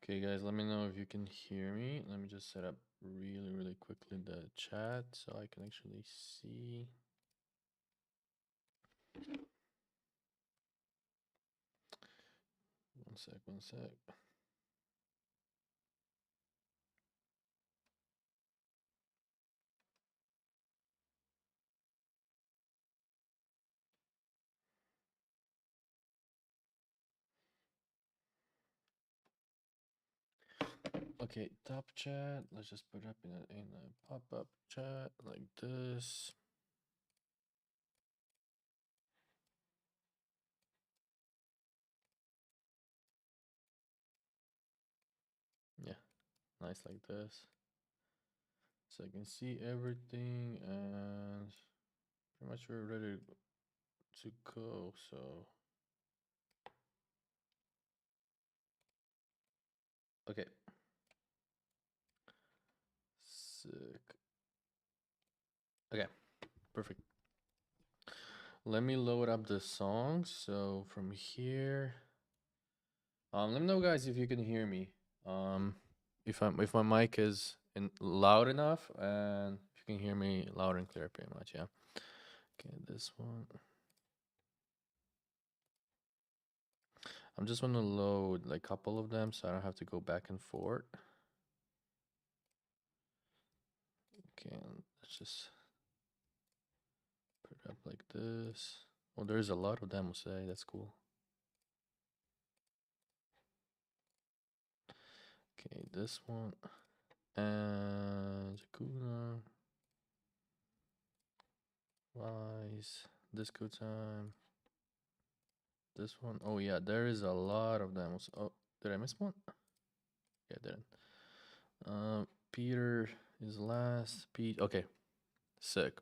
Okay, guys, let me know if you can hear me. Let me just set up really quickly the chat so I can actually see. One sec. Okay, top chat. Let's just put up in a pop-up chat like this. Yeah, nice like this. So I can see everything and pretty much we're ready to go. So okay. Sick. Okay, perfect. Let me load up the songs. So from here, let me know, guys, if you can hear me. If my mic is loud enough, and if you can hear me loud and clear, pretty much, yeah. Okay, this one. I'm just gonna load like a couple of them, so I don't have to go back and forth. Okay, let's just put it up like this. Oh, there's a lot of them. I'll say that's cool. Okay, this one and Jakuna. Wise, disco time. This one. Oh yeah, there is a lot of them. Oh, did I miss one? Yeah, I didn't. Peter is last. Pete. Okay, sick.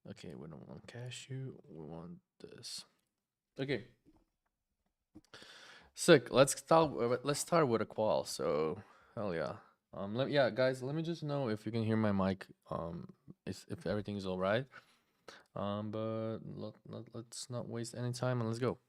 Okay, we don't want cashew. We want this. Okay, sick. Let's start. Let's start with a qual. So hell yeah. Yeah, guys. Let me just know if you can hear my mic. If everything is all right. But let's not waste any time and let's go.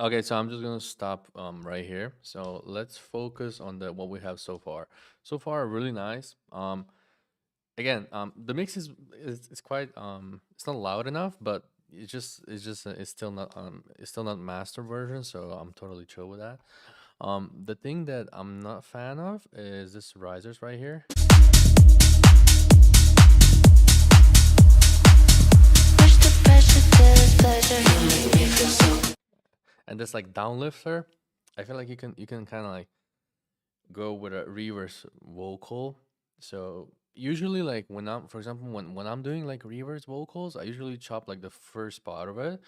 Okay, so I'm just gonna stop right here. So let's focus on the what we have so far. So far, really nice. Again, the mix is quite it's not loud enough, but it's still not master version. So I'm totally chill with that. The thing that I'm not fan of is this risers right here. And this like downlifter, I feel like you can kind of like go with a reverse vocal. So usually like for example when I'm doing like reverse vocals, I usually chop like the first part of it,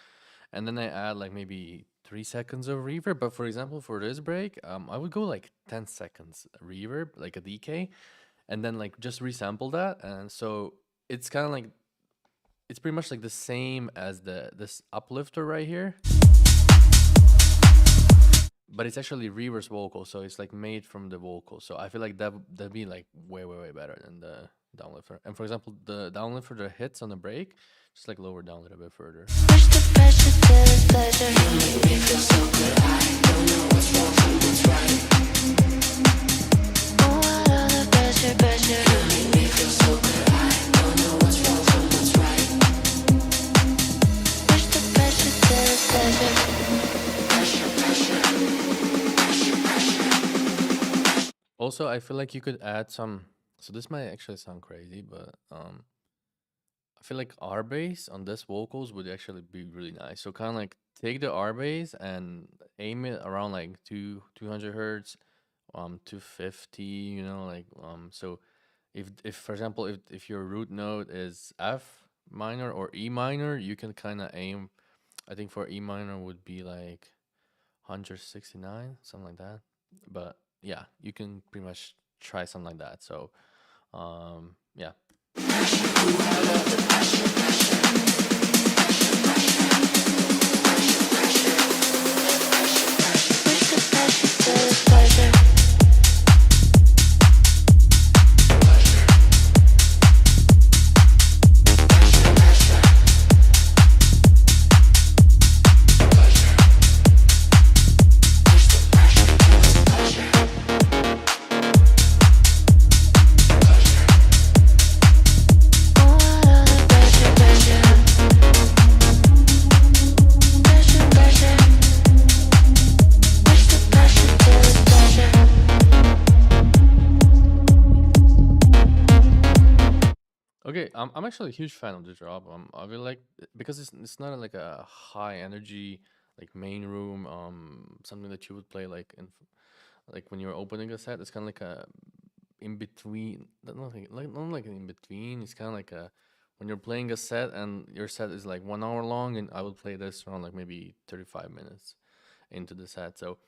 and then I add like maybe 3 seconds of reverb. But for example for this break, I would go like 10 seconds reverb, like a DK, and then like just resample that. And so it's kind of like it's pretty much like the same as this uplifter right here, but it's actually reverse vocal, so it's like made from the vocal. So I feel like that'd be like way better than the downlifter. And for example, the downlifter that hits on the break just like lower down a little bit further. Push the pressure till it's pleasure. You make me feel so good. I don't know what's wrong and what's right. Oh, I love the pressure, pressure. You make me feel so good. I don't know what's wrong and what's right. Push the pressure till it's pleasure. Pressure, pressure, pressure, pressure. Also, I feel like you could add some. So this might actually sound crazy, but I feel like R bass on this vocals would actually be really nice. So kind of like take the R bass and aim it around like 200 hertz, 250. Like So if for example if your root note is F minor or E minor, you can kind of aim. I think for E minor would be like 169, something like that. But yeah, you can pretty much try something like that. So yeah. Push the pressure till it's pleasure. Oh, I love the pressure, pressure. Pressure, pressure. Push the pressure till it's pleasure. Okay, I'm actually a huge fan of the drop. I feel like because it's not like a high energy like main room something that you would play like like when you're opening a set. It's kind of like a in between, not like an in between. It's kind of like a when you're playing a set and your set is like 1 hour long, and I would play this around like maybe 35 minutes into the set. So,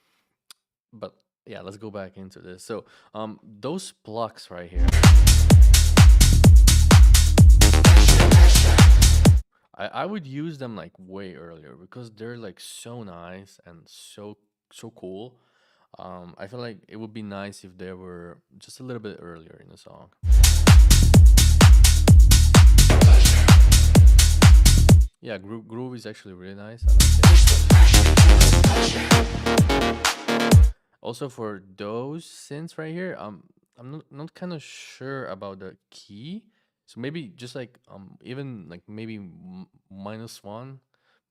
but yeah, let's go back into this. So, those plucks right here. I would use them like way earlier because they're like so nice and so cool. I feel like it would be nice if they were just a little bit earlier in the song. Yeah, groove is actually really nice. I like it. Also for those synths right here, I'm not kind of sure about the key. So maybe just like even like maybe -1, -2,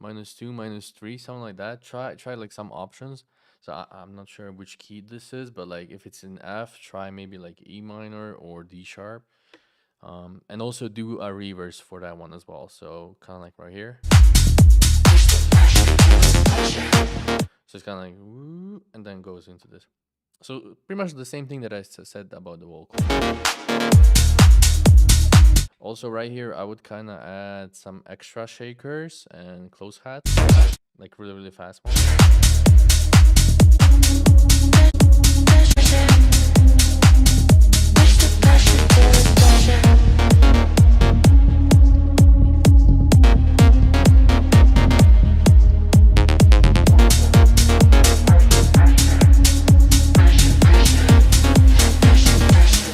-3, something like that. Try like some options. So I'm not sure which key this is, but like if it's in F, try maybe like E minor or D sharp. And also do a reverse for that one as well. So kind of like right here. So it's kind of like woo, and then goes into this. So pretty much the same thing that I said about the vocal. Also right here, I would kind of add some extra shakers and close hats, like really fast ones. Push the pressure till it's pleasure.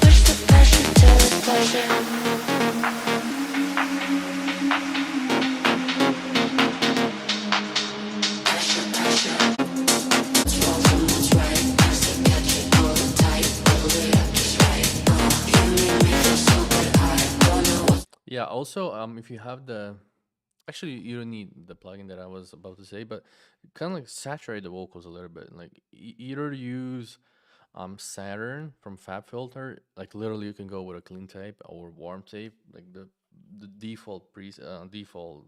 Push the pressure till it's pleasure. Yeah. Also, if you have the, actually, you don't need the plugin that I was about to say, but kind of like saturate the vocals a little bit. Like either use Saturn from FabFilter. Like literally, you can go with a clean tape or warm tape, like the default default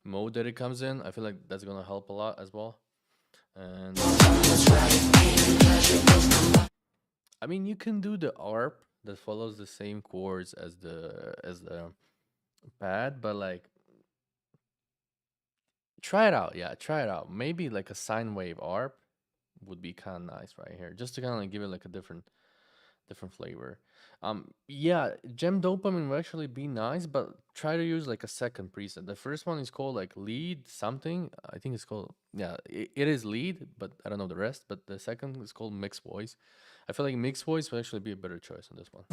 mode that it comes in. I feel like that's gonna help a lot as well. And I mean, you can do the ARP that follows the same chords as the pad, but like try it out. Yeah, try it out. Maybe like a sine wave ARP would be kind of nice right here, just to kind of like give it like a different flavor. Yeah, gem dopamine will actually be nice, but try to use like a second preset. The first one is called like lead something. I think it's called, yeah, it is lead, but I don't know the rest. But the second is called mixed voice. I feel like mixed voice will actually be a better choice on this one.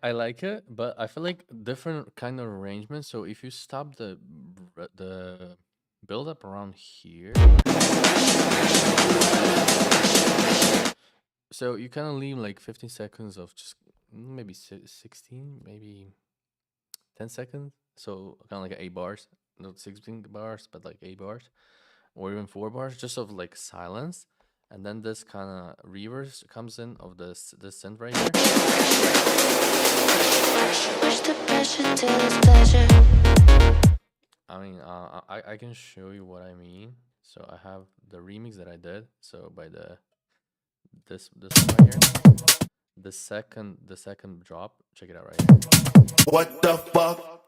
I like it, but I feel like different kind of arrangement. So if you stop the build up around here, so you kind of leave like 15 seconds of just maybe 16, maybe 10 seconds. So kind of like 8 bars, not 16 bars, but like 8 bars, or even 4 bars, just of like silence. And then this kind of reverse comes in of this synth right here. I mean, I can show you what I mean. So I have the remix that I did. So by this one right here, the second drop. Check it out right here. What the fuck?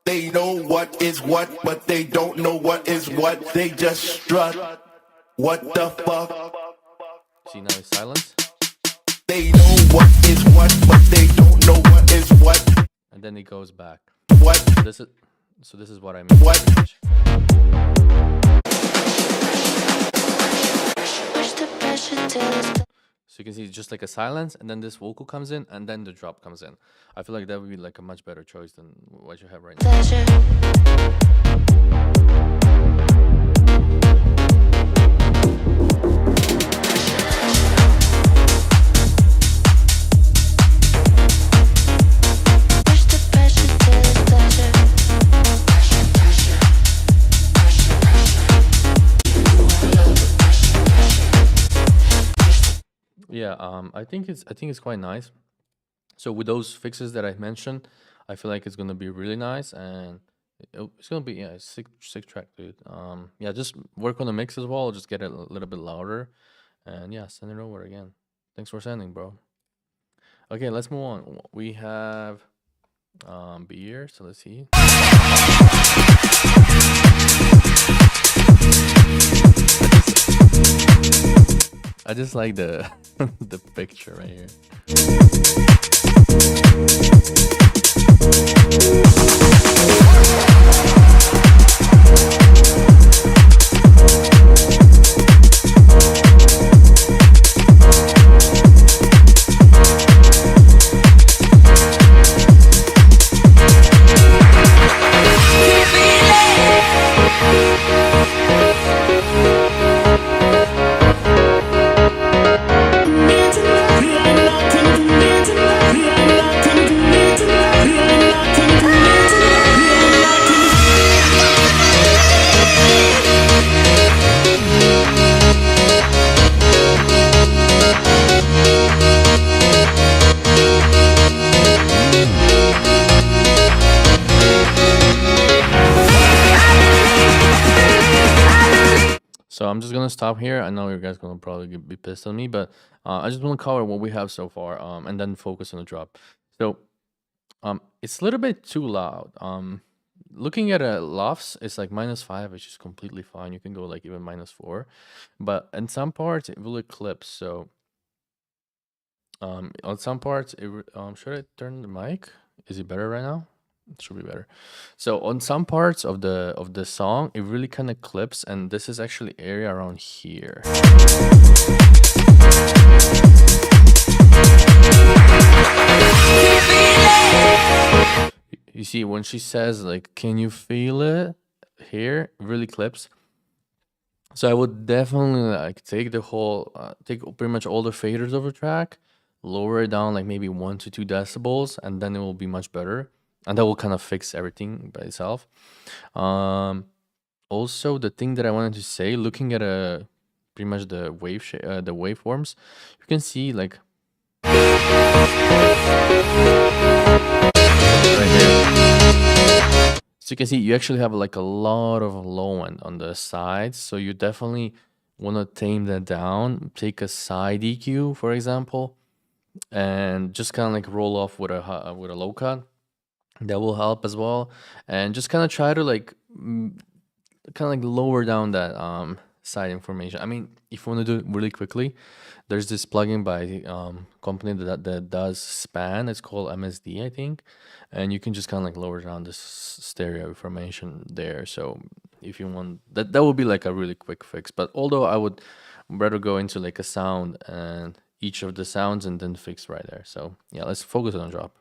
They know what is what, but they don't know what is what. They just strut. What the fuck? See, now it's silence. They know what is what, but they don't know what is what. And then it goes back. What? This is what I mean. What? So you can see it's just like a silence, and then this vocal comes in, and then the drop comes in. I feel like that would be like a much better choice than what you have right now. Yeah, I think it's quite nice. So with those fixes that I mentioned, I feel like it's gonna be really nice, and it's gonna be, yeah, sick track, dude. Yeah, just work on the mix as well. Just get it a little bit louder, and yeah, send it over again. Thanks for sending, bro. Okay, let's move on. We have beer. So let's see. I just like the the picture right here. So I'm just gonna stop here. I know you guys gonna probably be pissed on me, but I just want to cover what we have so far, and then focus on the drop. So it's a little bit too loud. Looking at a lofts, it's like -5, which is completely fine. You can go like even -4, but in some parts it will eclipse. So on some parts, should I turn the mic? Is it better right now? It should be better. So on some parts of the song, it really kind of clips, and this is actually area around here. see when she says like, "Can you feel it?" Here really clips. So I would definitely like take the whole, take pretty much all the faders of the track, lower it down like maybe 1 to 2 decibels, and then it will be much better, and that will kind of fix everything by itself. Also, the thing that I wanted to say, looking at pretty much the the waveforms, you can see like right here. So you can see you actually have like a lot of low end on the sides. So you definitely want to tame that down. Take a side EQ, for example, and just kind of like roll off with a low cut. That will help as well. And just kind of try to like kind of like lower down that side information. I mean, if you want to do it really quickly, there's this plugin by company that does span. It's called MSD, I think, and you can just kind of like lower down this stereo information there. So if you want that, that would be like a really quick fix. But although I would rather go into like a sound and each of the sounds and then fix right there. So yeah, let's focus on drop.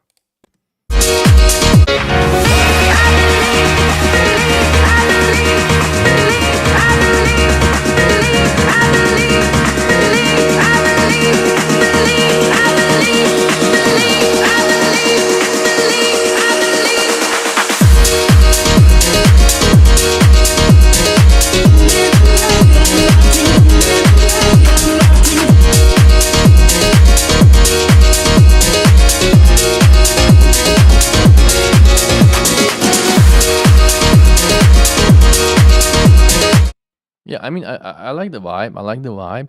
Yeah, I mean, I like the vibe. I like the vibe.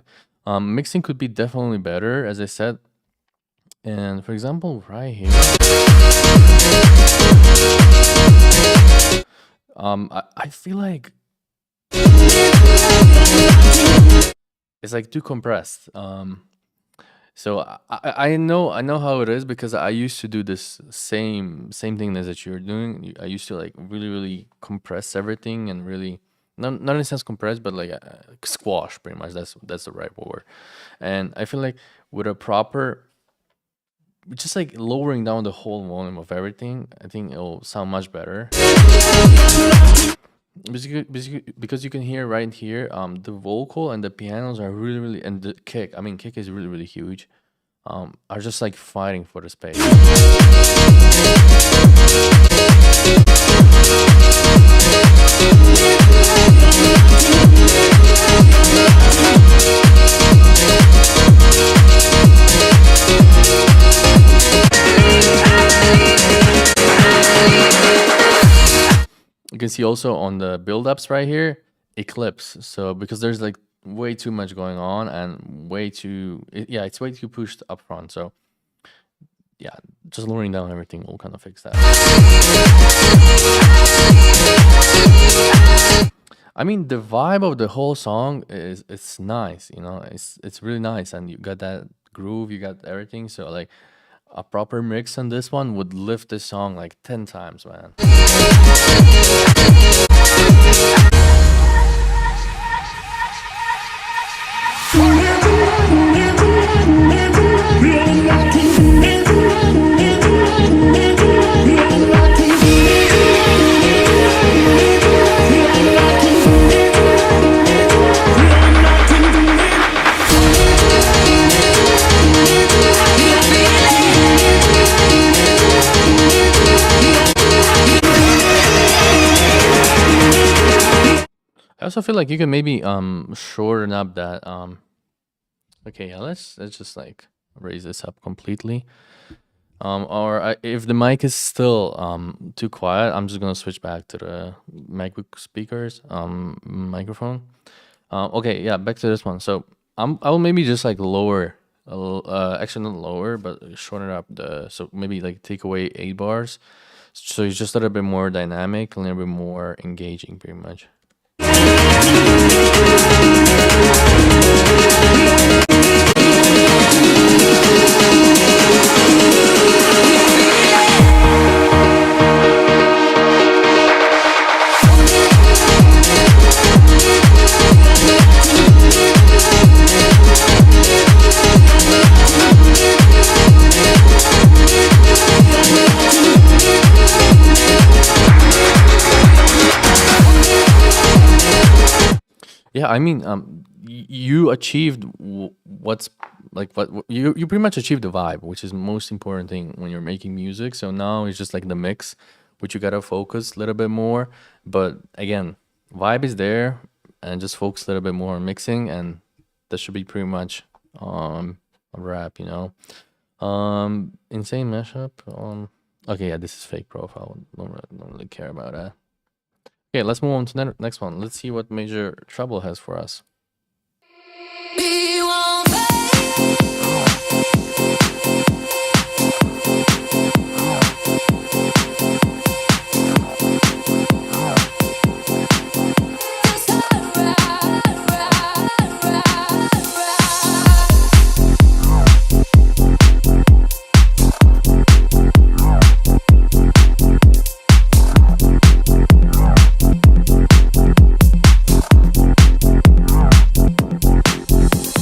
Mixing could be definitely better, as I said. And for example, right here, I feel like it's like too compressed. So I know how it is because I used to do this same thing as that you're doing. I used to like really compress everything and really not in a sense compressed, but like squash pretty much. That's the right word. And I feel like with a proper, just like lowering down the whole volume of everything, I think it'll sound much better. Because you can hear right here, the vocal and the pianos are really, and the kick. I mean, kick is really huge. Are just like fighting for the space. You can see also on the build-ups right here, eclipse. So because there's like way too much going on and it's way too pushed up front. So yeah, just lowering down everything will kind of fix that. I mean, the vibe of the whole song it's nice, you know, it's really nice, and you got that groove, you got everything. So like a proper mix on this one would lift this song like 10 times, man. I also feel like you can maybe shorten up that okay, yeah, let's just like raise this up completely. If the mic is still too quiet, I'm just gonna switch back to the MacBook speakers microphone. Okay, yeah, back to this one. So I will maybe just like lower actually not lower, but shorten up so maybe like take away 8 bars, so it's just a little bit more dynamic, a little bit more engaging pretty much. Yeah, I mean, you achieved what's like you pretty much achieved the vibe, which is the most important thing when you're making music. So now it's just like the mix, which you gotta focus a little bit more. But again, vibe is there, and just focus a little bit more on mixing, and that should be pretty much a wrap, you know. Insane mashup. Okay, yeah, this is fake profile. Don't really care about that. Okay, let's move on to the next one. Let's see what Major Trouble has for us. We won't fade.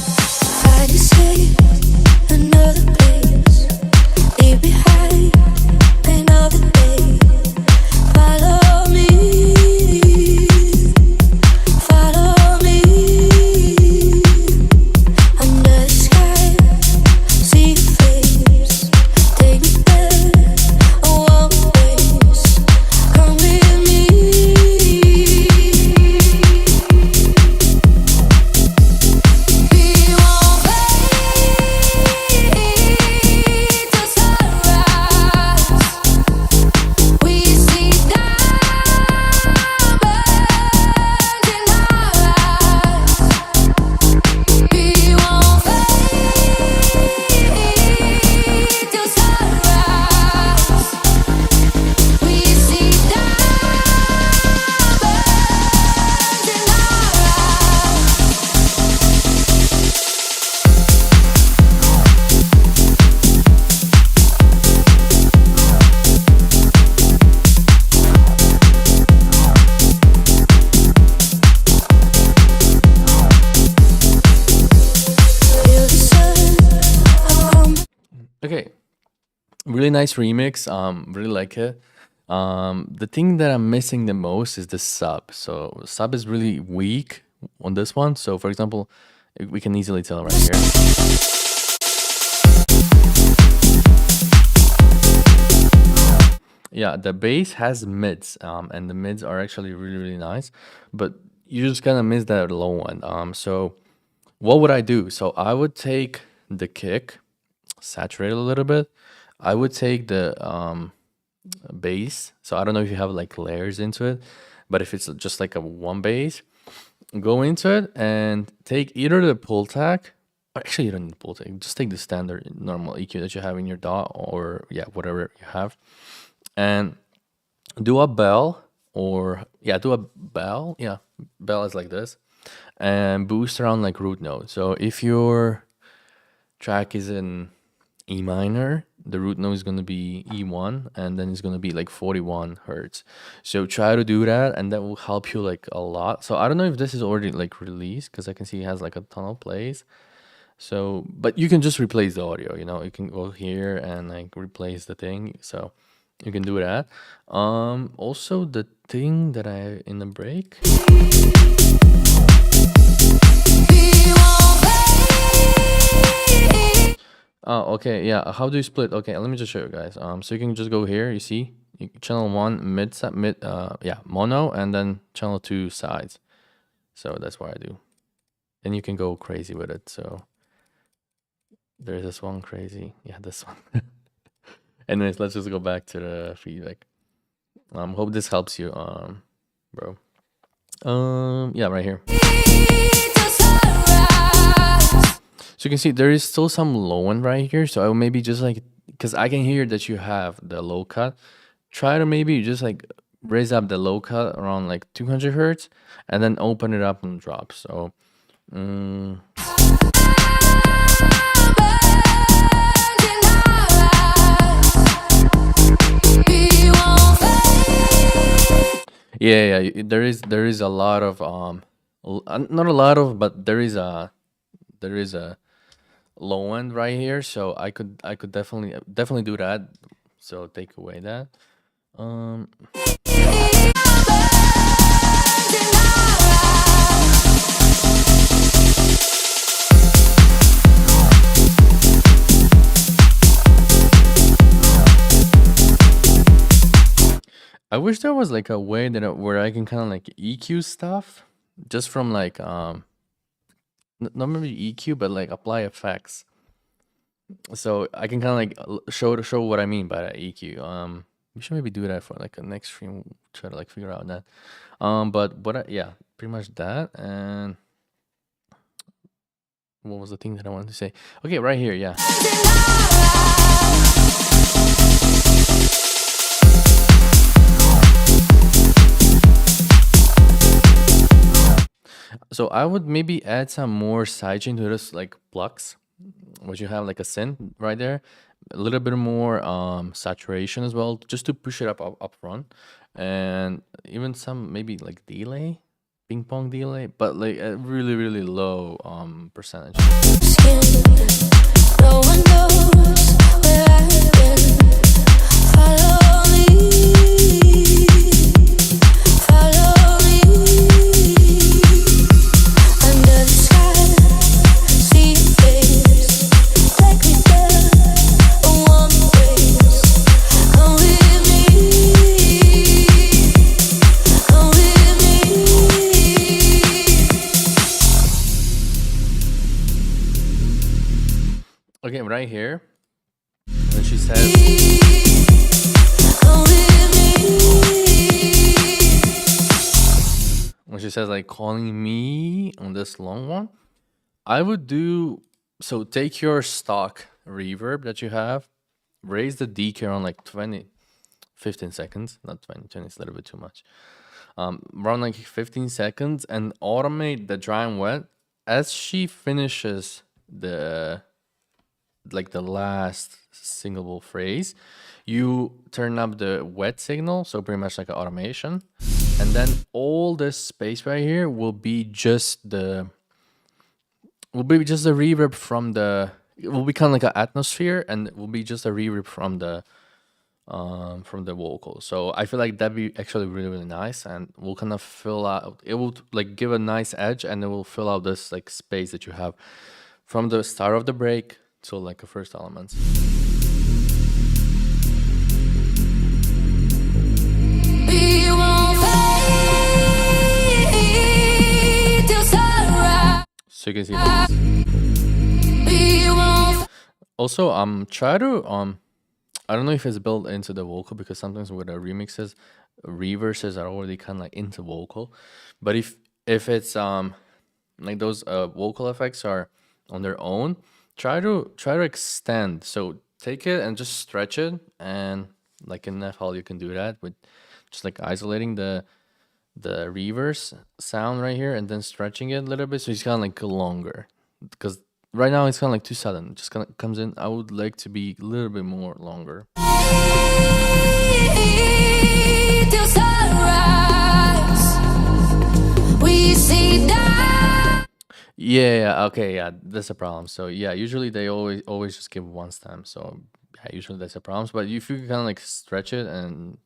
Just I just say another place, leave behind another day. Follow me, follow me. Under the sky, see your face. Take me there, I won't waste. Come with me. We won't fade till sunrise. We see diamonds in our eyes. We won't fade till sunrise. We see diamonds in our eyes. Feel the sun. Okay, really nice remix. Really like it. The thing that I'm missing the most is the sub. So sub is really weak on this one. So for example, we can easily tell right here. Yeah, the bass has mids, and the mids are actually really, really nice, but you just kind of miss that low one. So what would I do? So I would take the kick, saturate it a little bit. I would take the bass. So I don't know if you have like layers into it, but if it's just like a one bass, go into it and take either the pull tag. Actually, you don't need pull tag. Just take the standard normal EQ that you have in your DAW, or yeah, whatever you have, and do a bell, or yeah, do a bell. Yeah, bell is like this, and boost around like root note. So if your track is in E minor, the root note is going to be E1, and then it's going to be like 41 hertz. So try to do that, and that will help you like a lot. So I don't know if this is already like released, because I can see it has like a ton of plays. So, but you can just replace the audio, you know, you can go here and like replace the thing. So you can do that. Also the thing that I in the break. Oh, okay, yeah. How do you split? Okay, let me just show you guys. So you can just go here. You see, channel 1 yeah, mono, and then channel 2 sides. So that's what I do. And you can go crazy with it. So there's this one crazy. Yeah, this one. Anyways, let's just go back to the feedback. Hope this helps you, bro. Yeah, right here. So you can see there is still some low end right here. So I will maybe just like, because I can hear that you have the low cut. Try to maybe just like raise up the low cut around like 200 hertz, and then open it up and drop. So. Yeah, there is a lot of not a lot of, but there is a low end right here. So I could definitely do that. So take away that. I wish there was like a way that where I can kind of like EQ stuff just from like not maybe EQ but like apply effects. So I can kind of like show what I mean by that EQ. We should maybe do that for like a next stream. Try to like figure out that. But yeah, pretty much that. And what was the thing that I wanted to say? Okay, right here, yeah. So I would maybe add some more sidechain to this like blocks, which you have like a synth right there, a little bit more saturation as well, just to push it up front, and even some maybe like delay, ping pong delay, but like a really low percentage. No one knows where I've been. Follow me, follow me. Under the sky, see your face. Take me there, a warm embrace. Come with me, come with me. Okay, right here, when she says, like calling me on this long one, I would do, so take your stock reverb that you have, raise the decay on like 15 seconds, not 20 is a little bit too much. Around like 15 seconds, and automate the dry and wet as she finishes the last singable phrase. You turn up the wet signal, so pretty much like an automation, and then all this space right here will be just the reverb from the, it will become like an atmosphere, and it will be just a reverb from the vocal. So I feel like that'd be actually really nice, and will kind of fill out, it will like give a nice edge, and it will fill out this like space that you have from the start of the break to like the first elements. So you can see this. Also, try to I don't know if it's built into the vocal, because sometimes with the remixes, reverses are already kind of like into vocal. But if it's like those vocal effects are on their own, try to extend. So take it and just stretch it, and like in FL you can do that with just like isolating the reverse sound right here, and then stretching it a little bit, so it's kind of like longer, because right now it's kind of like too sudden, it just kind of comes in. I would like to be a little bit more longer. Till sunrise, we see that. Yeah, okay, yeah, that's a problem. So yeah, usually they always just give one stem, so yeah, usually that's a problem. But if you kind of like stretch it and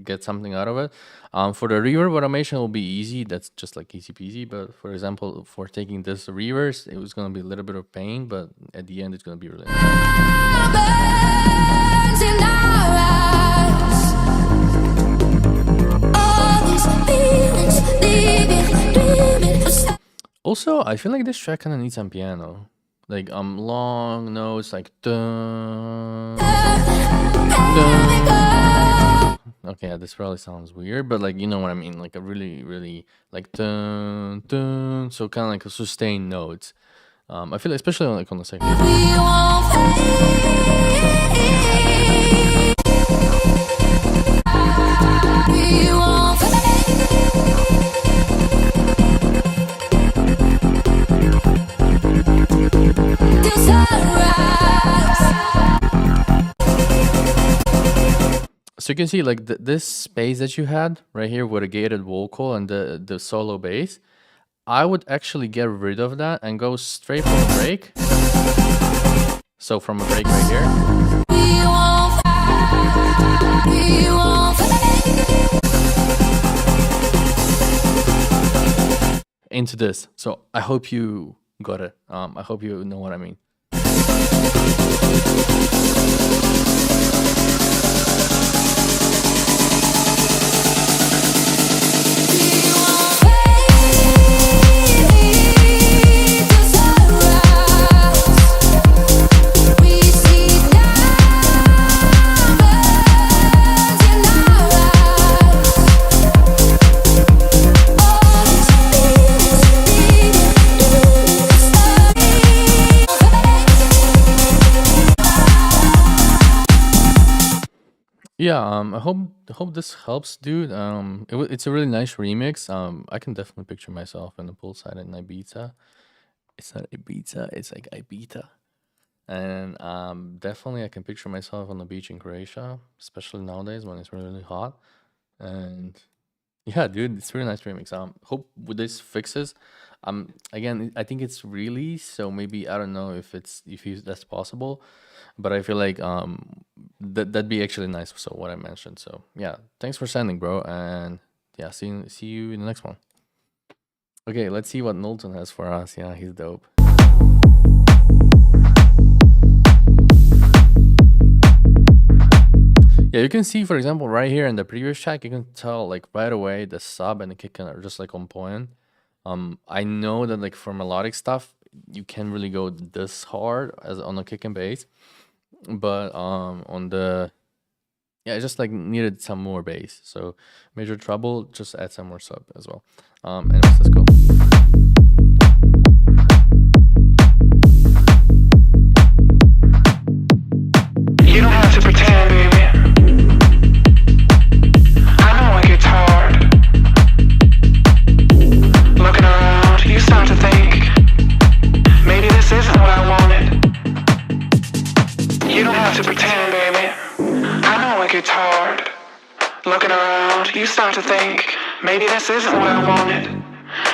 get something out of it, for the reverb automation will be easy, that's just like easy peasy. But for example, for taking this reverse, it was going to be a little bit of pain, but at the end it's going to be really nice. Also, I feel like this track kind of needs some piano, like long notes, like dun, dun. Okay, yeah, this probably sounds weird, but like, you know what I mean, like a really like dun dun, so kind of like a sustained notes. I feel like, especially like on the second. So you can see like this space that you had right here with a gated vocal and the solo bass, I would actually get rid of that and go straight from a break. So from a break right here into this. So I hope you got it. I hope you know what I mean. Yeah, I hope this helps, dude. It's a really nice remix. I can definitely picture myself in the poolside in Ibiza. It's not Ibiza, it's like Ibiza. And definitely I can picture myself on the beach in Croatia, especially nowadays when it's really, really hot. And yeah, dude, it's really nice remix. Hope with this fixes. Again, I think it's really so. Maybe I don't know if that's possible, but I feel like that'd be actually nice. So what I mentioned. So yeah, thanks for sending, bro. And yeah, see you in the next one. Okay, let's see what Knowlton has for us. Yeah, he's dope. Yeah, you can see, for example, right here in the previous track, you can tell like right away the sub and the kick are just like on point. I know that like for melodic stuff, you can't really go this hard as on the kick and bass, but on the yeah, it just like needed some more bass. So major trouble, just add some more sub as well. Anyways, let's go. You don't have to pretend, baby. I know it gets hard. Looking around, you start to think, maybe this isn't what I wanted. You don't have to pretend, baby. I know it gets hard. Looking around, you start to think, maybe this isn't what I wanted.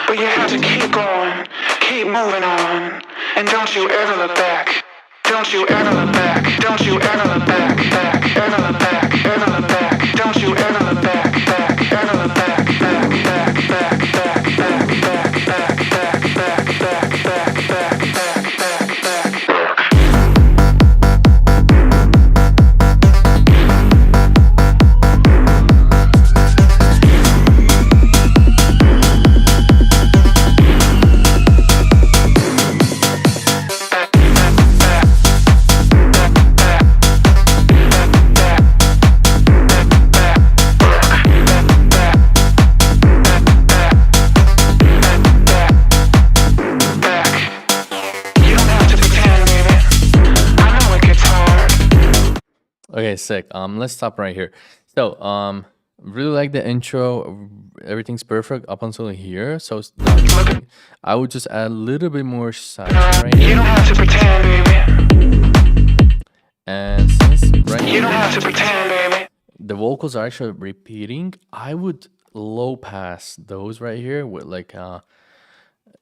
But you have to keep going, keep moving on. And don't you ever look back. Don't you ever look back. Don't you ever look back, back, ever look back, ever look back. Don't you ever look back, back, ever look back, back, back, back, back, back, back, back, back, back, back, back, back, back, back. You don't have to pretend, baby. I know it gets hard. Okay, sick. Let's stop right here. So, really like the intro. Everything's perfect up until here. So I would just add a little bit more sax right You here. don't have to pretend, baby. And since right You don't here have to pretend, baby. the vocals are actually repeating, I would low pass those right here with like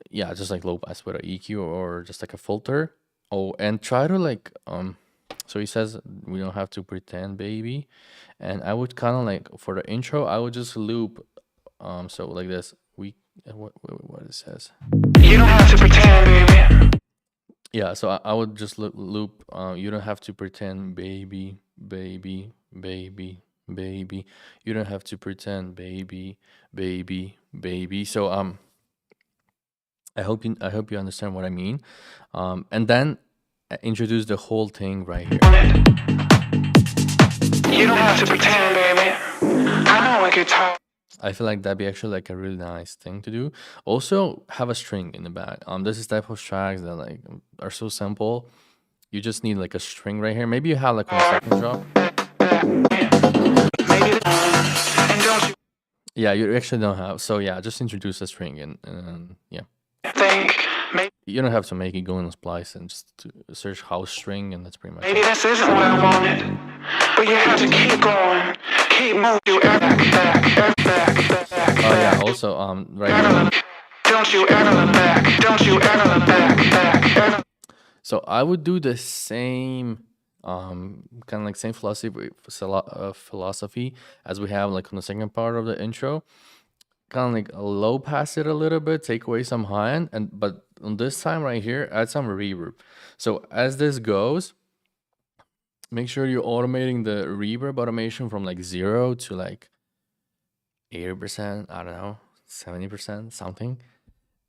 yeah, just like low pass with a EQ or just like a filter. Oh, and try to like so he says we don't have to pretend, baby. And I would kind of like for the intro, I would just loop so like this. What it says. You don't have to pretend, baby. Yeah, so I would just loop you don't have to pretend, baby, baby, baby, baby. You don't have to pretend, baby, baby, baby. So I hope you understand what I mean. And then introduce the whole thing right here. You don't have to pretend, baby. I know it gets hard. I feel like that'd be actually like a really nice thing to do. Also, have a string in the back. This is type of tracks that like are so simple. You just need like a string right here. Maybe you have like on the second drop. Maybe and don't you Yeah, you actually don't have. So yeah, just introduce a string and yeah. think, You don't have to make it go in a splice and just to search house string and that's pretty much maybe it. this isn't what I wanted. But you have to keep going, keep moving. You ever back, back, Oh yeah, also right here. Don't you ever look back. Don't you ever look back, ever. So I would do the same kind of like same philosophy as we have like on the second part of the intro. Kind of like low pass it a little bit, take away some high end, and but on this time right here, add some reverb. So as this goes, make sure you're automating the reverb automation from like 0 to like 80%, I don't know, 70%, something.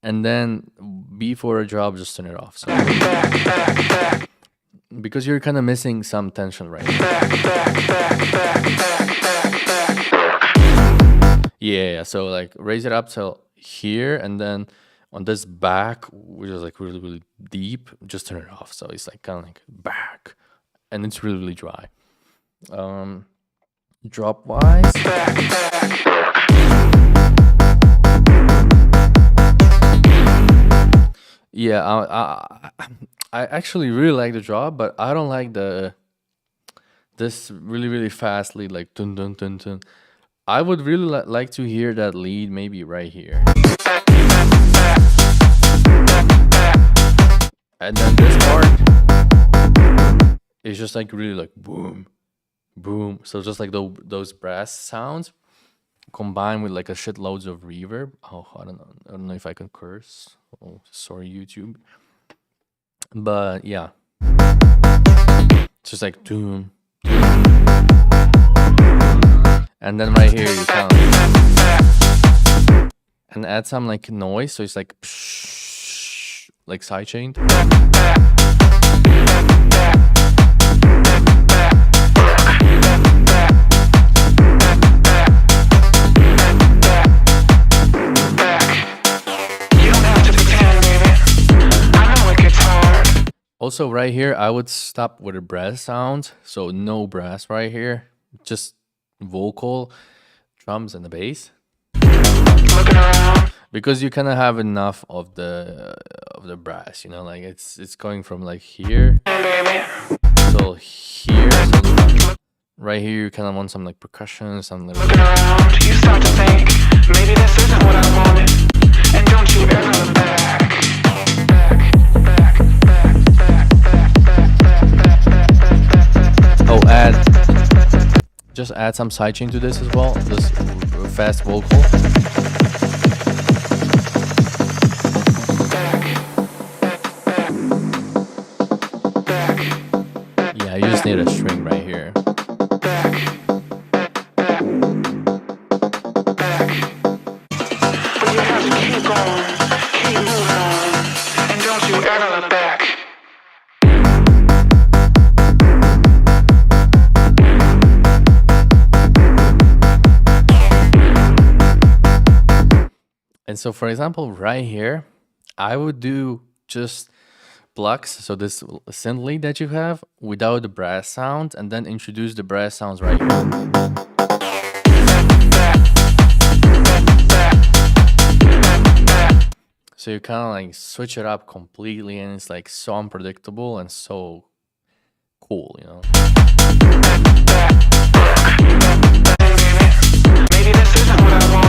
And then before a drop, just turn it off. So because you're kind of missing some tension right here. Yeah, so like raise it up till here, and then on this back, which is like really, really deep, just turn it off. So it's like kind of like back, and it's really, really dry. drop wise. Yeah, I actually really like the drop, but I don't like this really fast lead like dun dun dun dun. I would really like to hear that lead maybe right here, and then this part is just like really like boom boom. So just like those brass sounds combined with like a shitloads of reverb. Oh, I don't know if I can curse. Oh, sorry, YouTube. But yeah, it's just like doom. And then right here you kind of and add some like noise, so it's like psh, like sidechained. Also, right here, I would stop with a brass sound, so no brass right here, just vocal, drums, and the bass, because you kind of have enough of the brass, you know, like it's going from like here till here. So right here, you kind of want some like percussion, some little. You start to think maybe this isn't what I wanted, and don't you ever look back. Oh, just add some sidechain to this as well. This fast vocal. Yeah, you just need a string right here. But you have to keep going, keep moving on, and don't you ever look back. And so, for example, right here, I would do just blocks. So this synth lead that you have without the brass sound, and then introduce the brass sounds right here. So you kind of like switch it up completely, and it's like so unpredictable and so cool, you know. Maybe this isn't what I want.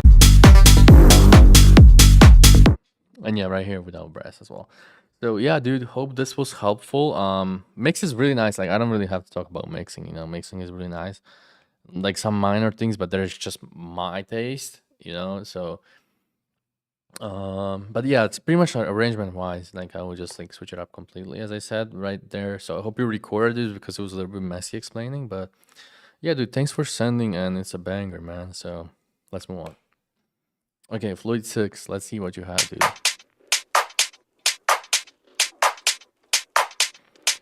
And yeah, right here without brass as well. So yeah, dude, hope this was helpful. Mix is really nice. Like I don't really have to talk about mixing, you know. Mixing is really nice. Like some minor things, but there's just my taste, you know. So but yeah, it's pretty much arrangement wise. Like I would just like switch it up completely, as I said right there. So I hope you recorded it because it was a little bit messy explaining. But yeah, dude, thanks for sending, and it's a banger, man. So let's move on. Okay, Floyd 6, let's see what you have, dude.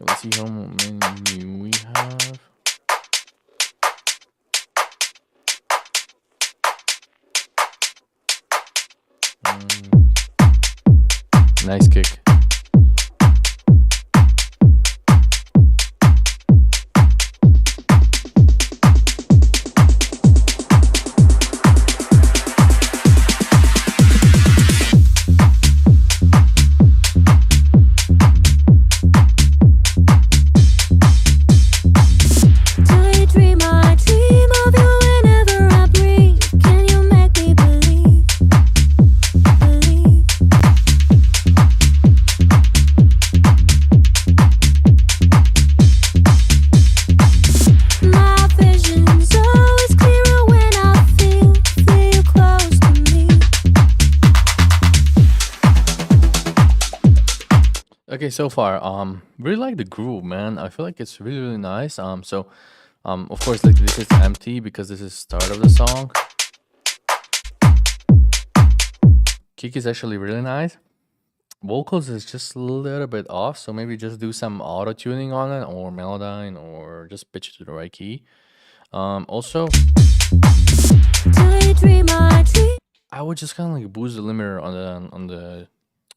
Let's see how many we have. Nice kick. Okay, so far, really like the groove, man. I feel like it's really nice. Of course, like this is empty because this is start of the song. Kick is actually really nice. Vocals is just a little bit off, so maybe just do some auto tuning on it, or melodyne, or just pitch it to the right key. Also, I would just kind of like boost the limiter on the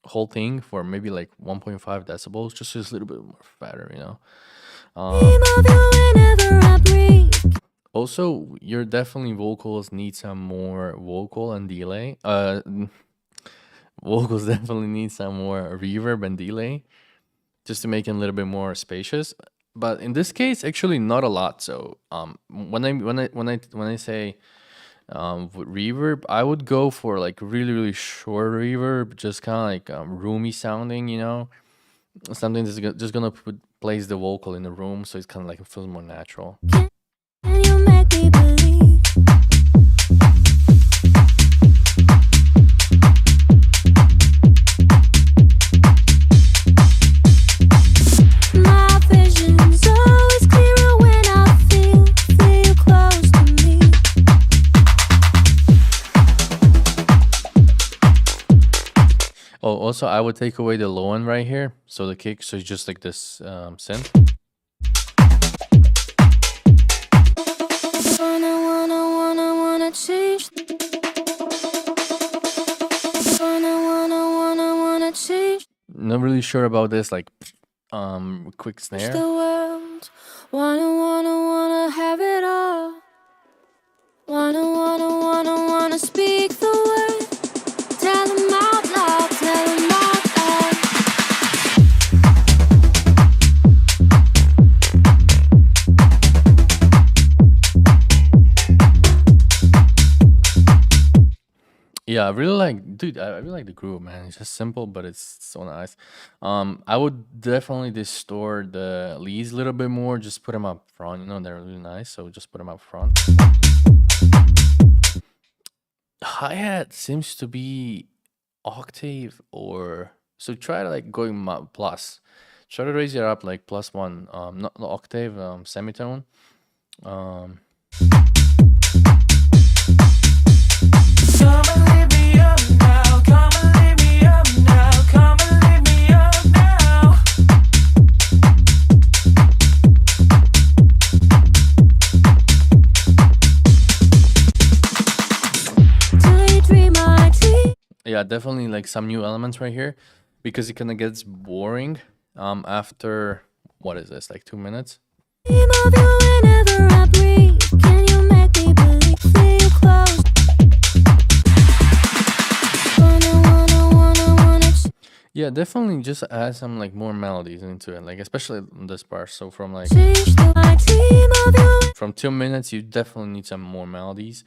whole thing for maybe like 1.5 decibels, just a little bit more fatter, you know. Also, your definitely vocals need some more vocal and delay. Vocals definitely need some more reverb and delay just to make it a little bit more spacious. But in this case, actually not a lot. So when I say with reverb, I would go for like really really short reverb, just kind of like roomy sounding, something that's just gonna place the vocal in the room, so it's kind of like it feels more natural. Can you make me believe? My vision's always clearer when I feel close to me. Oh, also I would take away the low end right here, so the kick, so it's just like this synth. Wanna change. Wanna change Not really sure about this like quick the snare. world. Wanna have it all. Wanna speak the word. Tell 'em out loud, tell 'em out loud. Yeah, I really like, dude. I really like the groove, man. It's just simple, but it's so nice. I would definitely distort the leads a little bit more. Just put them up front. They're really nice, so just put them up front. Hi hat seems to be octave, or so try to like going plus. Try to raise it up like +1. Not octave, semitone. Um, Come and lift me up now, come and lift me up now, come and lift me up now. Do you dream my dream? yeah, definitely like some new elements right here, because it kind of gets boring after, what is this, like 2 minutes? Dream of you whenever I breathe. Can you make me believe? Feel close. Wanna Yeah, definitely just add some like more melodies into it, like especially in this part. So from like change I dream of you. from 2 minutes, you definitely need some more melodies.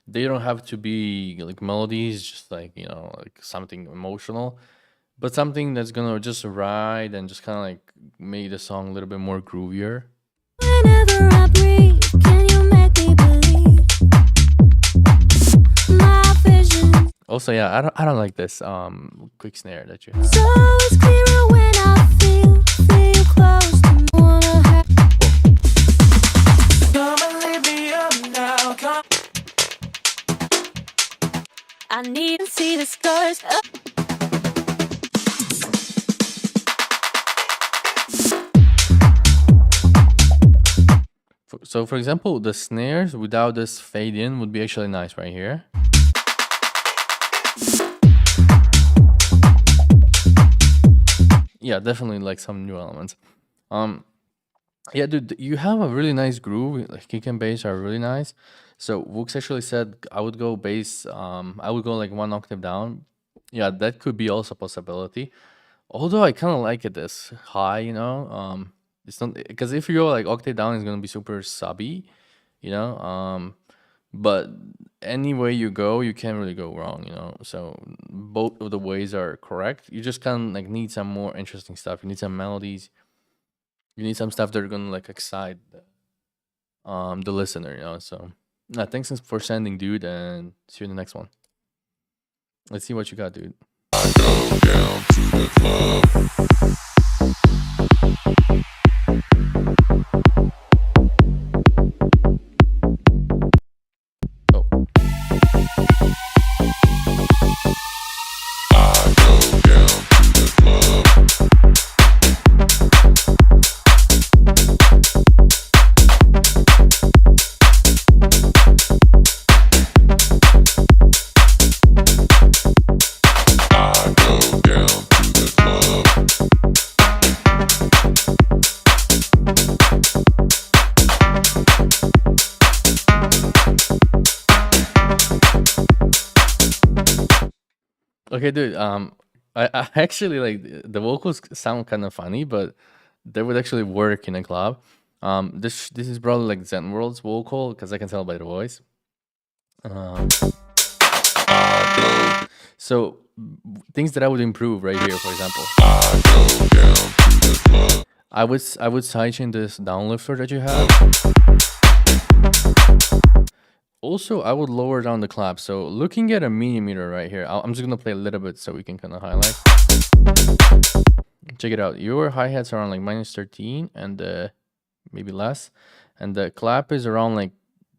They don't have to be like melodies, just like like something emotional, but something that's gonna just ride and just kind of like make the song a little bit more groovier. Whenever I breathe, can you make me believe? My vision Also, yeah, I don't like this quick snare that you have. is always clearer when I feel close to me. Wanna have Come and lift me up now, come. I need to see the scars. So for example, the snares without this fade in would be actually nice right here. Yeah, definitely like some new elements. Yeah, dude, you have a really nice groove. Like kick and bass are really nice. So Vooks actually said I would go bass. I would go like 1 octave down. Yeah, that could be also a possibility. Although I kind of like it this high, it's not, because if you go like octave down, it's gonna be super subby, you know. But any way you go, you can't really go wrong, So both of the ways are correct. You just kind of like need some more interesting stuff. You need some melodies. You need some stuff that are gonna like excite the listener, So thanks for sending, dude, and see you in the next one. Let's see what you got, dude. Oh. Okay, dude. I actually like the vocals sound kind of funny, but they would actually work in a club. This is probably like Zen World's vocal because I can tell by the voice. Um, so things that I would improve right here, for example, I would sidechain this downlifter that you have. Also, I would lower down the clap. So looking at a millimeter right here, I'm just gonna play a little bit so we can kind of highlight. Check it out. Your hi-hats are around like -13 and maybe less, and the clap is around like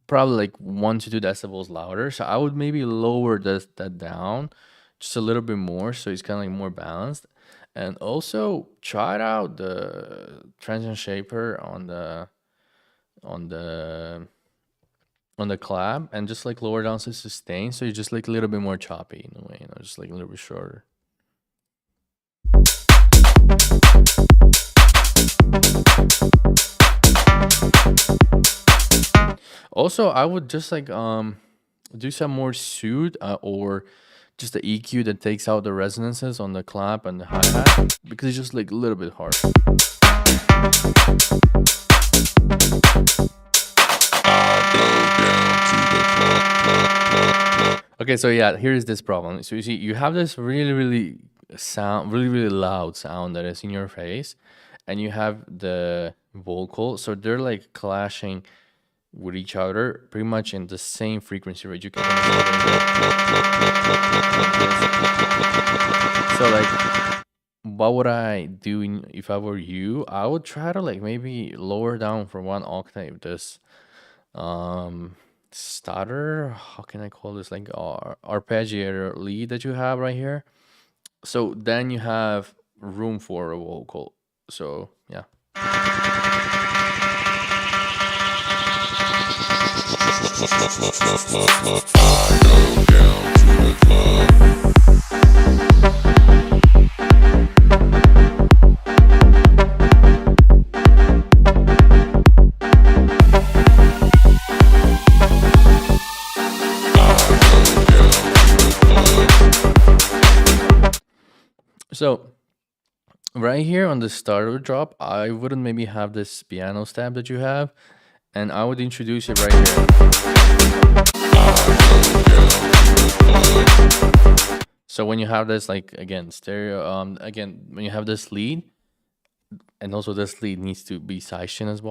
probably like 1 to 2 decibels louder. So I would maybe lower that down just a little bit more, so it's kind of like more balanced. And also try out the transient shaper on the on the clap, and just like lower down to sustain, so you're just like a little bit more choppy in a way, just like a little bit shorter. Also, I would just like do some more soothe or just the EQ that takes out the resonances on the clap and the hi-hat, because it's just like a little bit hard. Okay, so yeah, here's this problem. So you see, you have this really loud sound that is in your face, and you have the vocal, so they're like clashing with each other pretty much in the same frequency range. You can so like, what would I do if I were you? I would try to like maybe lower down for 1 octave this stutter, how can I call this, like arpeggiator lead that you have right here. So then you have room for a vocal. So yeah. So right here on the starter drop, I wouldn't maybe have this piano stab that you have, and I would introduce it right here. So when you have this, like, again, stereo, again, when you have this lead, and also this lead needs to be sidechained as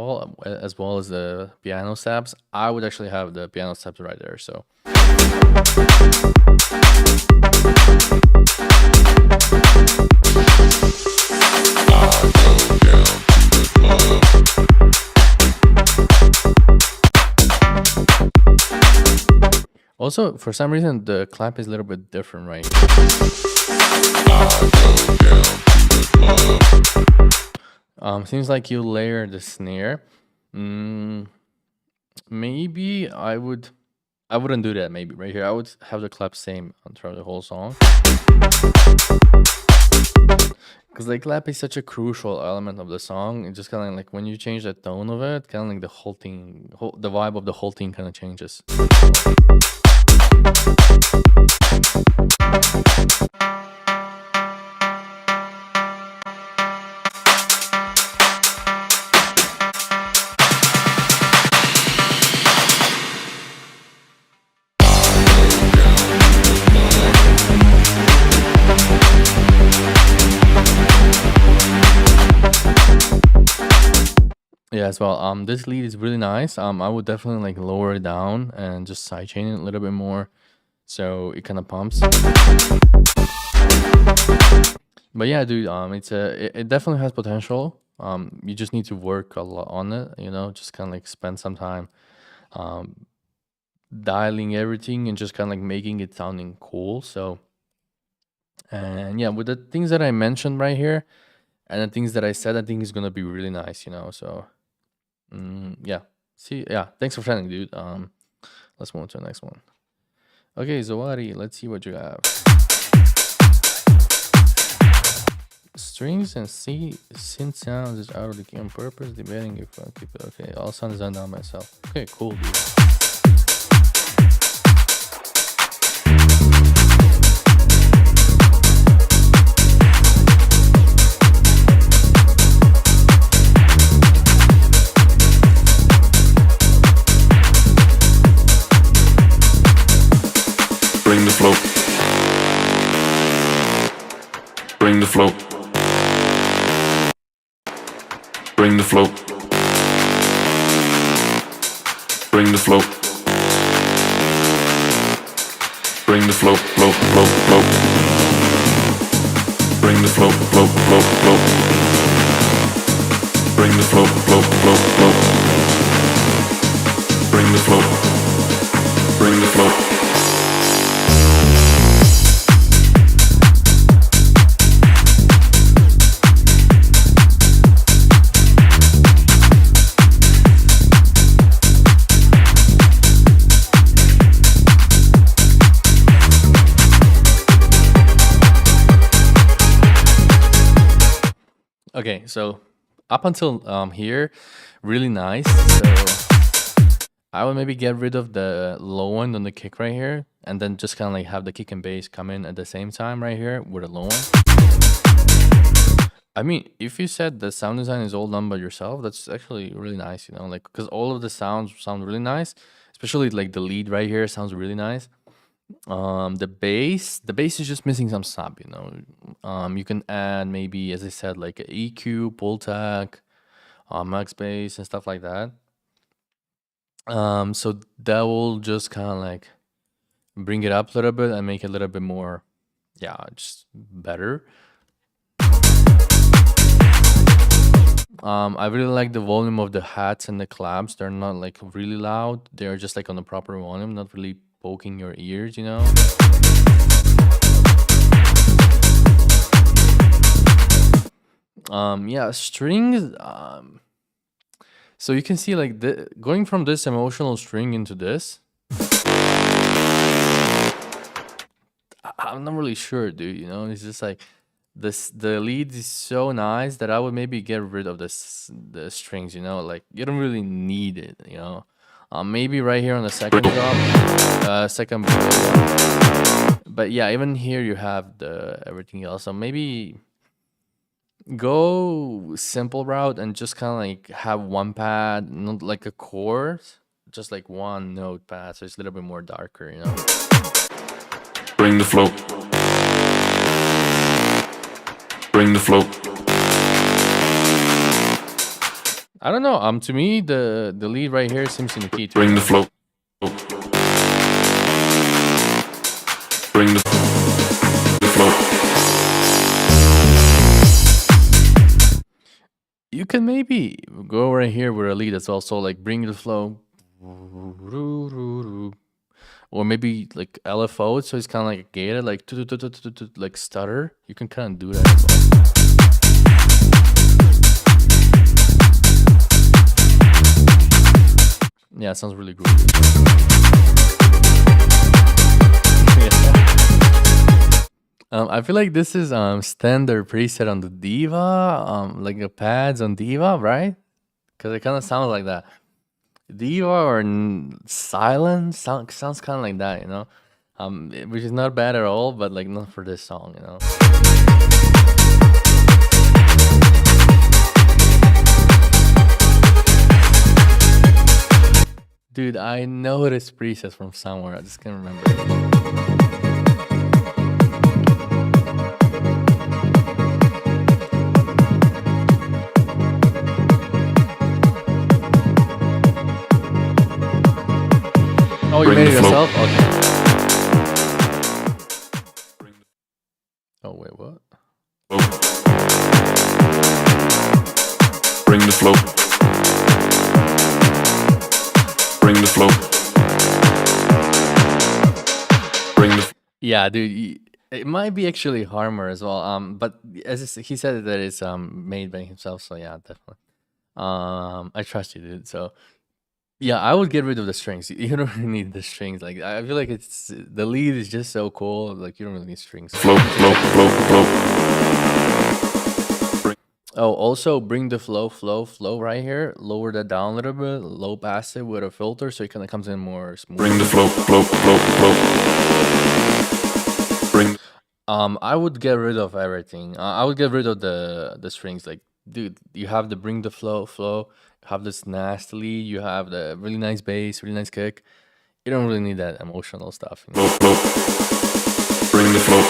well as the piano stabs, I would actually have the piano stabs right there. So also, for some reason, the clap is a little bit different, right? Seems like you layer the snare. Maybe I wouldn't do that. Maybe right here, I would have the clap same throughout the whole song. Because like clap is such a crucial element of the song. It's just kind of like when you change the tone of it, kind of like the whole thing, the vibe of the whole thing kind of changes. Yeah, as well. This lead is really nice. I would definitely like lower it down and just sidechain it a little bit more, so it kind of pumps. But yeah, dude, it definitely has potential. You just need to work a lot on it. Just kind of like spend some time, dialing everything and just kind of like making it sounding cool. So, and yeah, with the things that I mentioned right here, and the things that I said, I think it's gonna be really nice. So. Yeah. See, yeah. Thanks for sharing, dude. Let's move on to the next one. Okay, Zawadi, let's see what you have. Strings and synth sounds is out of the key on purpose, debating if I keep it. Okay, all sounds done down myself. Okay, cool, dude. Bring the flow. Bring the flow. Bring the flow. Bring the flow. Bring the flow, flow, flow, flow. Bring the flow, flow, flow, flow. Bring the flow, flow, flow, flow. Bring the flow. Bring the flow. Okay, so up until here, really nice. So I would maybe get rid of the low end on the kick right here, and then just kind of like have the kick and bass come in at the same time right here with a low end. I mean, if you said the sound design is all done by yourself, that's actually really nice, you know, like because all of the sounds sound really nice, especially like the lead right here sounds really nice. The bass is just missing some sub, you know. You can add maybe, as I said, like a EQ, pull tag, max bass and stuff like that. So that will just kind of like bring it up a little bit and make it a little bit more, yeah, just better. I really like the volume of the hats and the claps. They're not like really loud. They're just like on the proper volume, not really poking your ears, you know. Yeah, strings. So you can see like going from this emotional string into this. I'm not really sure, dude. You know, it's just like the lead is so nice that I would maybe get rid of the strings. You know, like you don't really need it. You know, maybe right here on the second drop, second. But yeah, even here you have the everything else. So maybe go simple route and just kind of like have one pad, not like a chord, just like one note pad, so it's a little bit more darker, you know. Bring the flow. Bring the flow. I don't know. To me, the lead right here seems in the key too. Bring the flow. Bring the flow. You can maybe go right here with a lead as well. So like bring the flow, or maybe like LFO it, so it's kind of like gated, like like stutter. You can kind of do that as well. Yeah, it sounds really good. I feel like this is standard preset on the Diva, like the pads on Diva, right? Because it kind of sounds like that. Diva or Silence sounds kind of like that, you know, which is not bad at all, but like not for this song, you know. Dude, I know this preset from somewhere. I just can't remember. Oh, you made it yourself? Okay. Oh, wait, what? Bring the flow. Bring the flow. Bring the. Yeah, dude, it might be actually Harmer as well. But he said that it's made by himself, so yeah, definitely. I trust you, dude. So yeah, I would get rid of the strings. You don't really need the strings. Like I feel like it's the lead is just so cool. Like you don't really need strings. Flow, flow, flow, flow. Oh, also bring the flow right here. Lower that down a little bit. Low pass it with a filter, so it kind of comes in more smooth. Bring the flow, flow, flow, flow. Bring. I would get rid of everything. I would get rid of the strings. Like, dude, you have the bring the flow. You have this nasty lead. You have the really nice bass, really nice kick. You don't really need that emotional stuff. Bring the flow.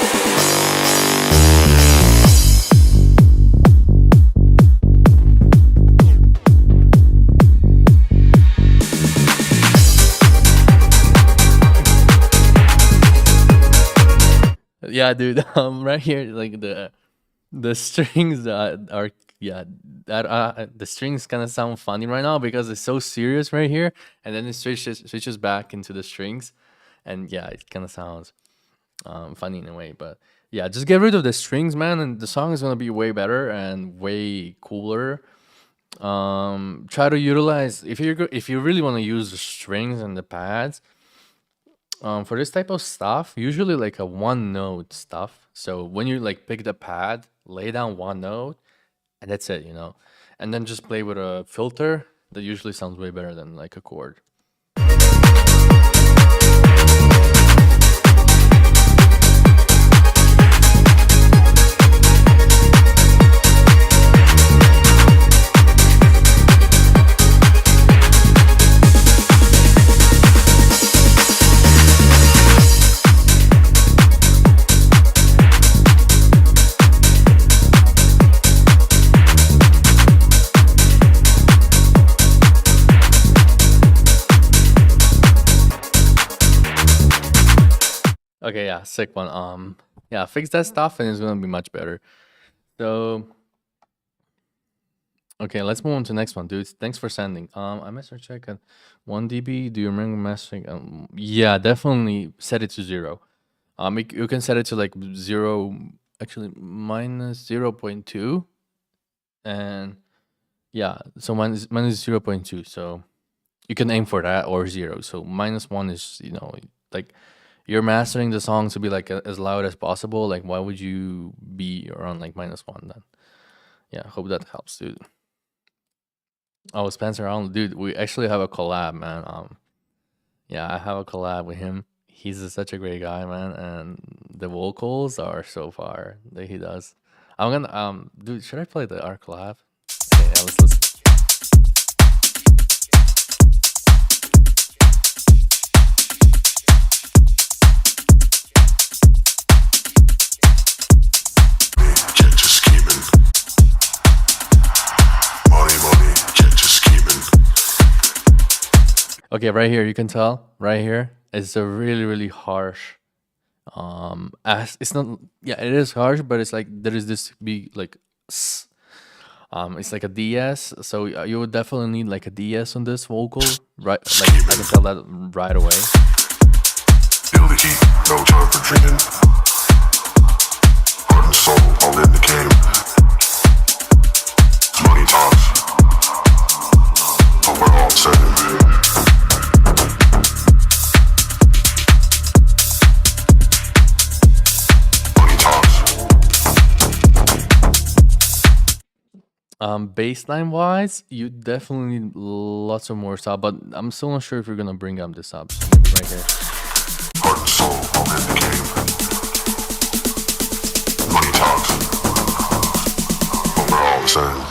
Yeah, dude. Right here, like the strings that are yeah that the strings kind of sound funny right now because it's so serious right here, and then it switches back into the strings, and yeah, it kind of sounds funny in a way. But yeah, just get rid of the strings, man, and the song is gonna be way better and way cooler. Try to utilize if you really want to use the strings and the pads for this type of stuff, usually like a one note stuff. So when you like pick the pad, lay down one note, and that's it, and then just play with a filter. That usually sounds way better than like a chord. Okay, yeah, sick one. Yeah, fix that stuff and it's gonna be much better. So, okay, let's move on to the next one, dude. Thanks for sending. I master check at 1 dB. Do you remember mastering? Yeah, definitely set it to 0. You can set it to like 0, actually minus 0.2, and yeah, so minus 0.2. So you can aim for that or 0. So -1 is like you're mastering the song to be like as loud as possible. Like, why would you be around like -1 then? Yeah, hope that helps, dude. Oh, Spencer Arnold, dude, we actually have a collab, man. Yeah, I have a collab with him. He's such a great guy, man, and the vocals are so far that he does. I'm gonna dude, should I play our collab? Okay, yeah, let's listen. Jet just scheming. Money, jet just scheming. Okay, right here, you can tell. Right here, it's a really harsh. As it's not. Yeah, it is harsh, but it's like there is this big like. It's like a DS, so you would definitely need like a DS on this vocal, right? Like I can tell that right away. Feel the heat, no time for dreaming. Heart and soul, all in the game. Money talks, but we're all saying. Baseline wise, you definitely need lots of more sub, but I'm still not sure if you're gonna bring up the subs. Maybe right here. Heart and soul, all in the game. Money talks, but we're all the same.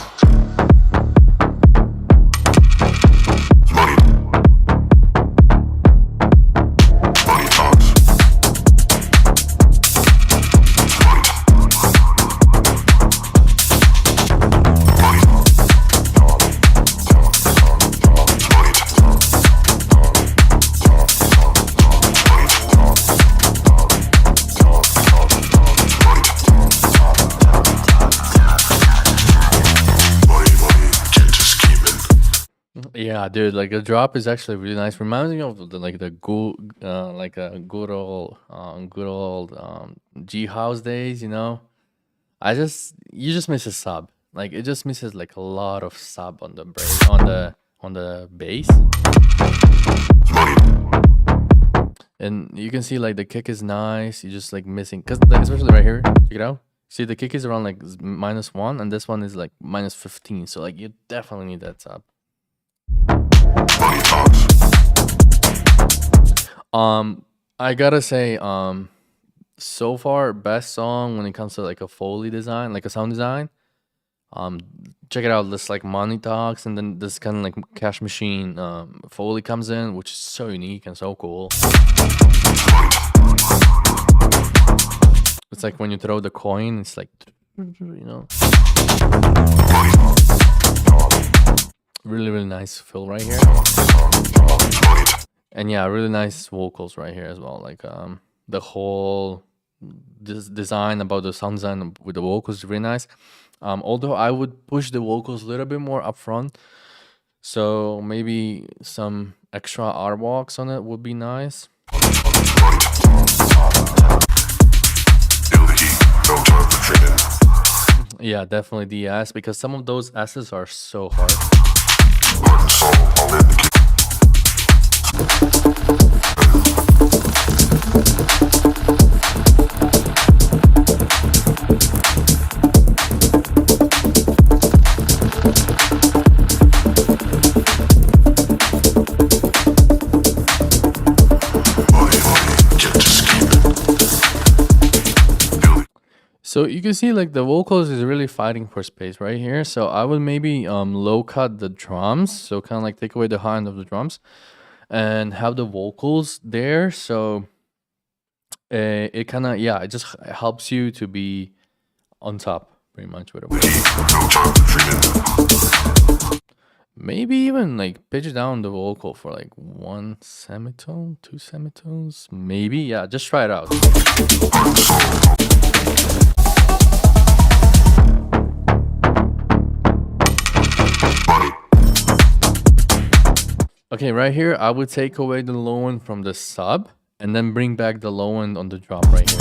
Money talks. Yeah, dude, like the drop is actually really nice. Reminds me of the like a good old G house days. You just miss a sub. Like it just misses like a lot of sub on the bass, and you can see like the kick is nice. You just like missing because like, especially right here. Check it out. See the kick is around like -1, and this one is like -15. So like you definitely need that sub. I gotta say, so far best song when it comes to like a Foley design, like a sound design. Um, check it out. This like Money Talks, and then this kind of like Cash Machine Foley comes in, which is so unique and so cool. It's like when you throw the coin, it's like, you know, really, really nice fill right here. And yeah, really nice vocals right here as well. Like the whole this design about the sound design with the vocals is really nice. Although I would push the vocals a little bit more up front. So maybe some extra artworks on it would be nice. Yeah, definitely the S, because some of those S's are so hard. So you can see like the vocals is really fighting for space right here. So I would maybe low cut the drums, so kind of like take away the high end of the drums and have the vocals there. So it kind of, yeah, it just helps you to be on top pretty much with it. Maybe even like pitch down the vocal for like 1 semitone, 2 semitones, maybe. Yeah, just try it out. Okay, right here, I would take away the low end from the sub and then bring back the low end on the drop right here.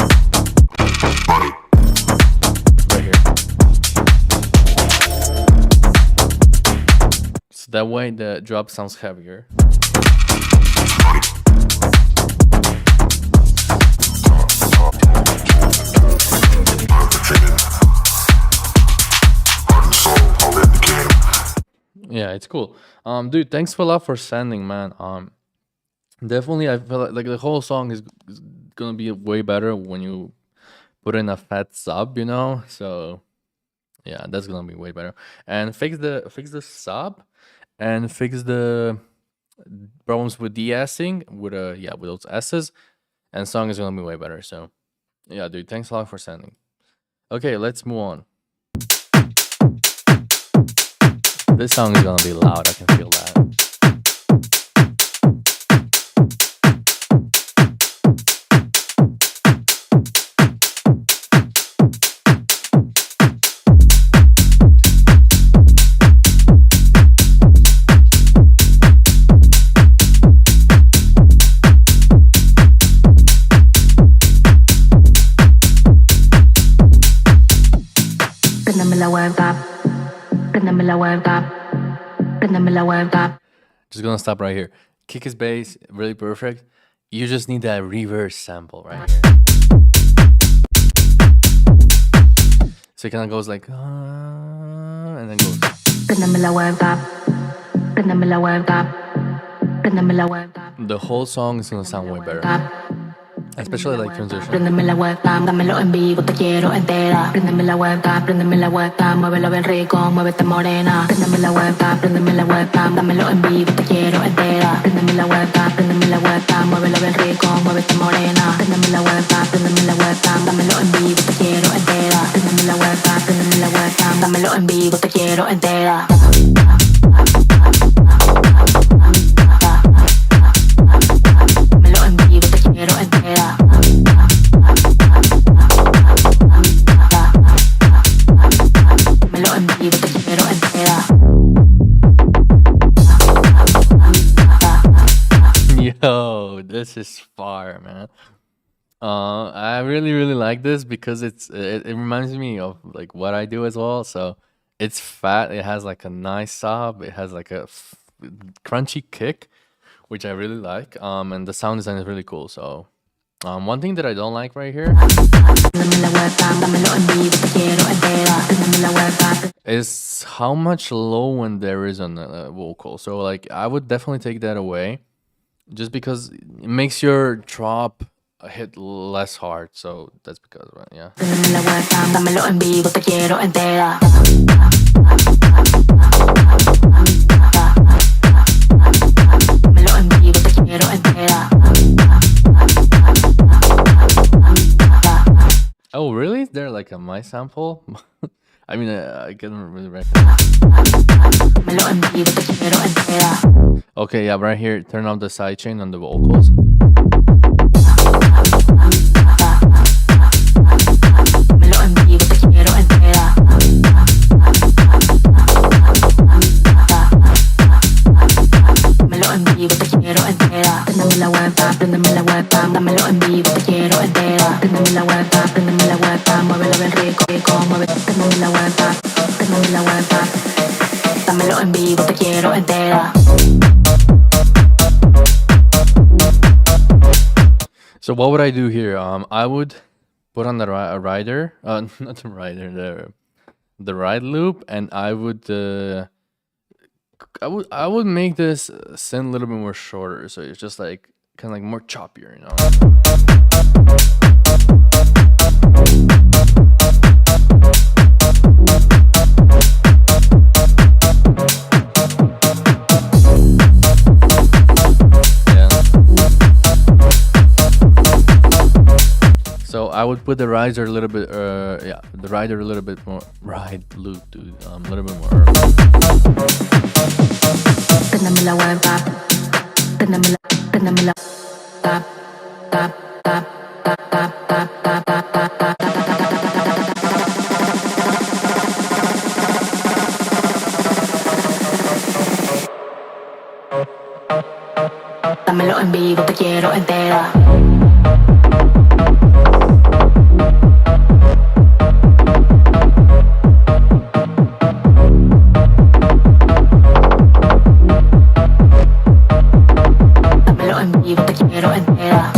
Right here. So that way the drop sounds heavier. Yeah, it's cool. Dude, thanks a lot for sending, man. Definitely, I feel like the whole song is gonna be way better when you put in a fat sub, you know. So yeah, that's gonna be way better. And fix the sub, and fix the problems with de-essing with with those S's, and song is gonna be way better. So yeah, dude, thanks a lot for sending. Okay, let's move on. This song is gonna be loud, I can feel that. Préndeme la vuelta, préndeme la vuelta, préndeme la vuelta. Just gonna stop right here. Kick his bass, really perfect. You just need that reverse sample right here. So it kind of goes like, and then goes. Préndeme la vuelta, préndeme la vuelta, préndeme la vuelta. The whole song is gonna sound way better. Especially like transition. Préndeme la vuelta, dámelo en vivo, te quiero entera. Préndeme la vuelta, muévelo bien rico, muévete morena. Préndeme la vuelta, dámelo en vivo, te quiero entera. Préndeme la vuelta, muévelo bien rico, muévete morena. Préndeme la vuelta, dámelo en vivo, te quiero entera. Préndeme la vuelta, dámelo en vivo, te quiero entera. Dámelo en vivo, te quiero entera. Dámelo en vivo, te quiero entera. Yo, this is fire, man. I really like this because it reminds me of like what I do as well. So it's fat. It has like a nice sub. It has like a crunchy kick, which I really like. And the sound design is really cool. So one thing that I don't like right here is how much low end there is on the vocal. So like I would definitely take that away, just because it makes your drop hit less hard, so that's because of it. Yeah. Préndeme la webcam, dámelo en vivo, te quiero entera. Dámelo en vivo, te quiero entera. Oh, really? They're like a my sample? I mean, I couldn't really recognize. Dámelo en vivo, te quiero entera. Okay, yeah, right here, turn on the sidechain on the vocals. Dámelo en vivo, te quiero entera. Dámelo en vivo, te quiero entera. Préndeme la webcam, préndeme la webcam. Dámelo en vivo, te quiero entera. Préndeme la webcam, préndeme la webcam. Muévelo bien rico, rico, muévelo. Préndeme la webcam, préndeme la webcam. Dámelo en vivo, te quiero entera. So what would I do here? I would put on the rider, not the rider, the ride loop, and I would make this synth a little bit more shorter, so it's just like kind of like more choppier, you know. So I would put the riser a little bit, the rider a little bit more, ride loop, dude, a little bit more. Préndeme la webcam, préndeme la tap, tap, tap, tap, tap, tap, tap, tap, tap, tap, dámelo en vivo, te quiero entera. Dámelo en vivo, te quiero entera.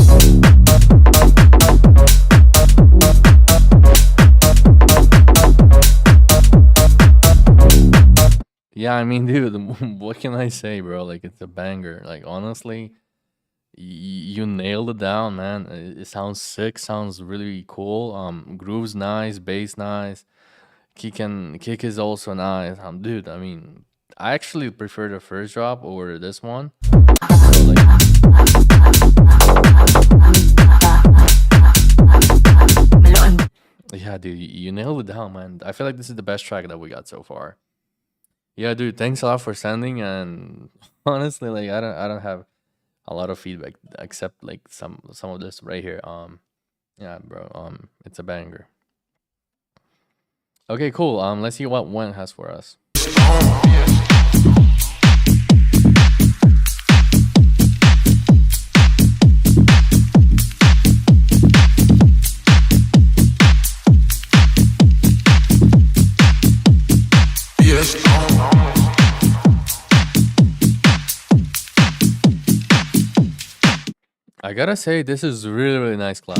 Yeah, I mean, dude, what can I say, bro? Like, it's a banger. Like, honestly, you nailed it down, man. It sounds sick, sounds really cool. Groove's nice, bass nice. Kick is also nice. Dude, I mean, I actually prefer the first drop over this one. So, like, yeah, dude, you nailed it down, man. I feel like this is the best track that we got so far. Yeah, dude, thanks a lot for sending. And honestly, like, I don't have a lot of feedback except like some of this right here. Yeah, bro. It's a banger. Okay, cool. Let's see what Wen has for us. I gotta say, this is really, really nice clap.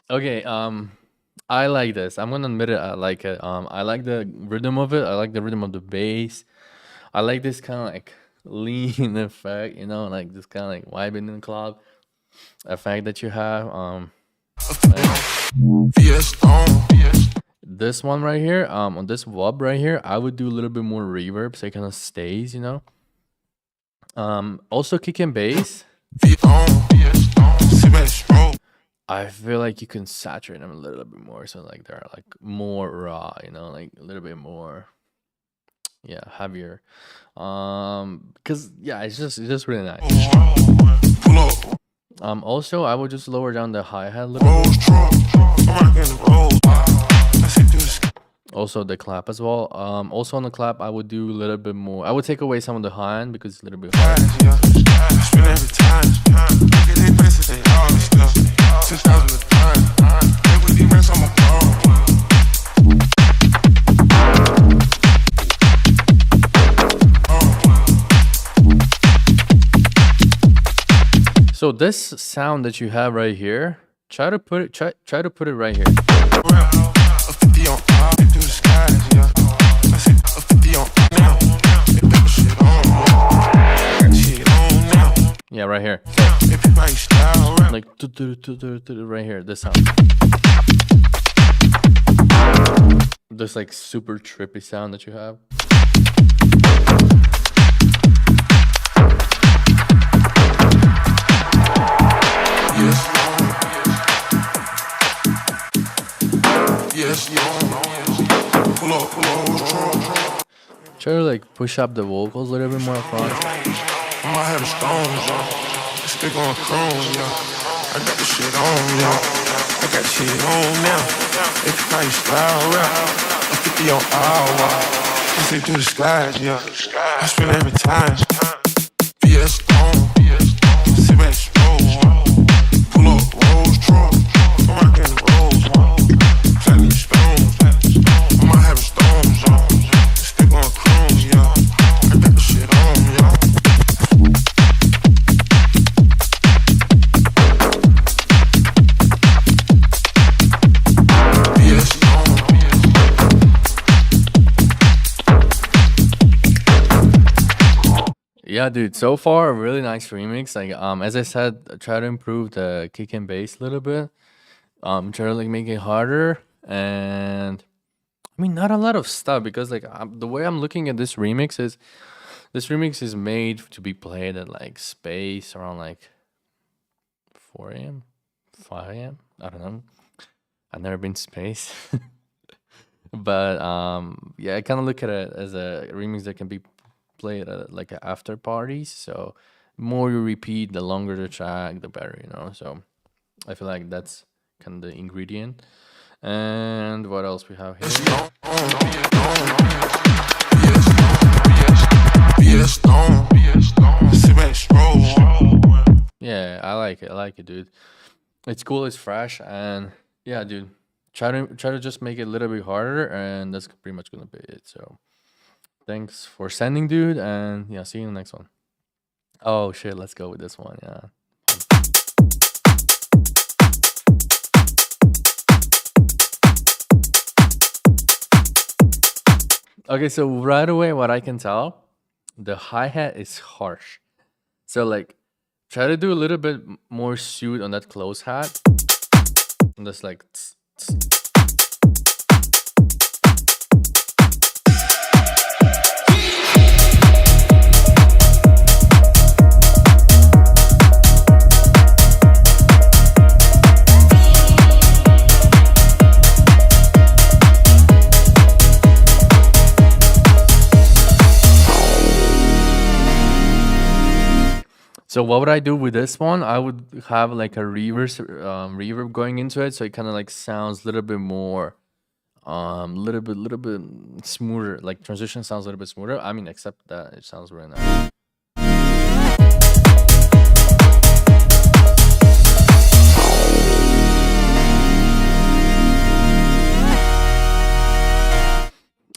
Okay, I like this. I'm gonna admit it. I like it. I like the rhythm of it. I like the rhythm of the bass. I like this kind of like lean effect, you know, like this kind of like vibing in the club effect that you have. This one right here, on this wub right here, I would do a little bit more reverb so it kind of stays, you know. Also kick and bass. I feel like you can saturate them a little bit more, so like they're like more raw, you know, like a little bit more, yeah, heavier. Cause yeah, it's just really nice. Also, I would just lower down the hi-hat a little bit. Rose truck, I'm rocking the rose. I see through the sky. Also the clap as well. Also on the clap, I would do a little bit more. I would take away some of the high end because it's a little bit hard. Yeah. I spin every time. Look at they faces, they all this stuff. 6,000 a time. They with these rents, I'm a pro. So this sound that you have right here, try to put it right here. A 50 on top, through the skies, yeah. I see a 50 on now. They put the shit on, yeah. Got shit on now. Yeah, right here. If you like style, rap. Like right here, this sound. This like super trippy sound that you have. Yes, yes, yes. Pull up, truck. Try to like push up the vocals a little bit more front. I might have the stones, yeah. Stick on chrome, yeah. I got the shit on, yeah. I got shit on now. If you like style, rap. A 50 on hour. I see through the skies, yeah. I spin every time. BS on, sit back, stroll. Pull up, rose truck. I'm rocking the rose, platinum stones. I might have the stones, stick on chrome, yeah. I got the shit on, yeah. Yeah, dude. So far, a really nice remix. Like, as I said, try to improve the kick and bass a little bit. Try to like make it harder, and I mean, not a lot of stuff because like the way I'm looking at this remix is made to be played at like space around like 4 a.m., 5 a.m. I don't know. I've never been to space, but yeah, I kind of look at it as a remix that can be played at like after parties. So more you repeat, the longer the track, the better, you know. So I feel like that's kind of the ingredient. And what else we have here? Yeah, I like it, dude. It's cool, it's fresh, and yeah, dude. Try to just make it a little bit harder, and that's pretty much gonna be it. So thanks for sending, dude, and yeah, see you in the next one. Oh shit, let's go with this one, yeah. Okay, so right away, what I can tell, the hi-hat is harsh. So like, try to do a little bit more suit on that close hat. And just like, tss, tss. So what would I do with this one? I would have like a reverb going into it, so it kind of like sounds a little bit more, little bit smoother. Like transition sounds a little bit smoother. I mean, except that it sounds really nice.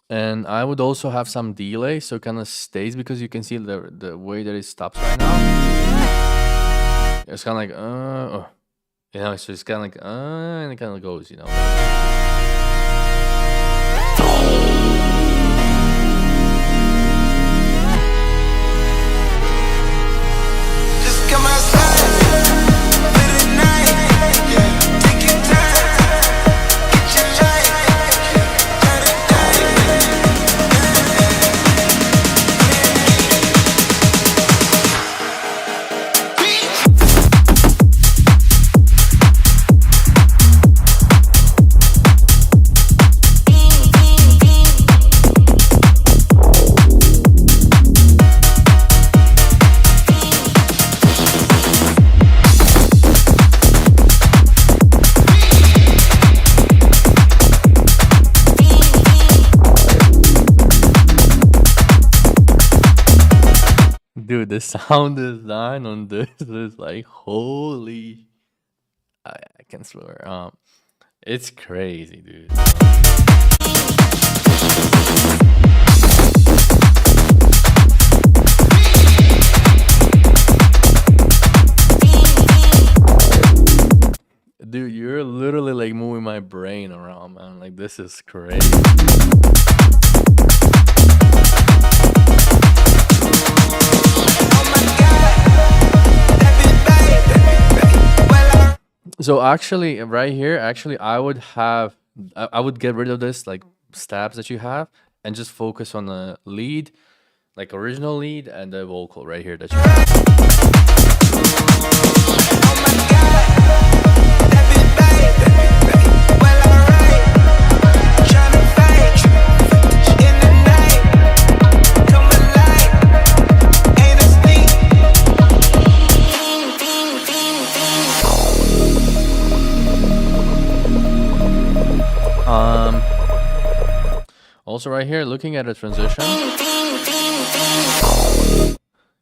And I would also have some delay, so it kind of stays, because you can see the way that it stops right now. It's kind of like you know, so it's kind of like and it kind of goes, you know. Just come outside, late at night, yeah. Take your time, get your life, dude, the sound design on this is like holy. I can swear. It's crazy, dude. Dude, you're literally like moving my brain around, man. Like this is crazy. So actually, right here, actually, I would get rid of this like stabs that you have and just focus on the lead, like original lead and the vocal right here that you have. Also right here, looking at a transition,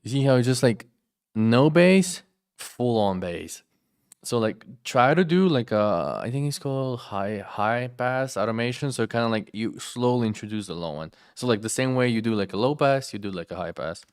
you see how it's just like no bass, full on bass. So like try to do like I think it's called high pass automation. So kind of like you slowly introduce the low one. So like the same way you do like a low pass, you do like a high pass.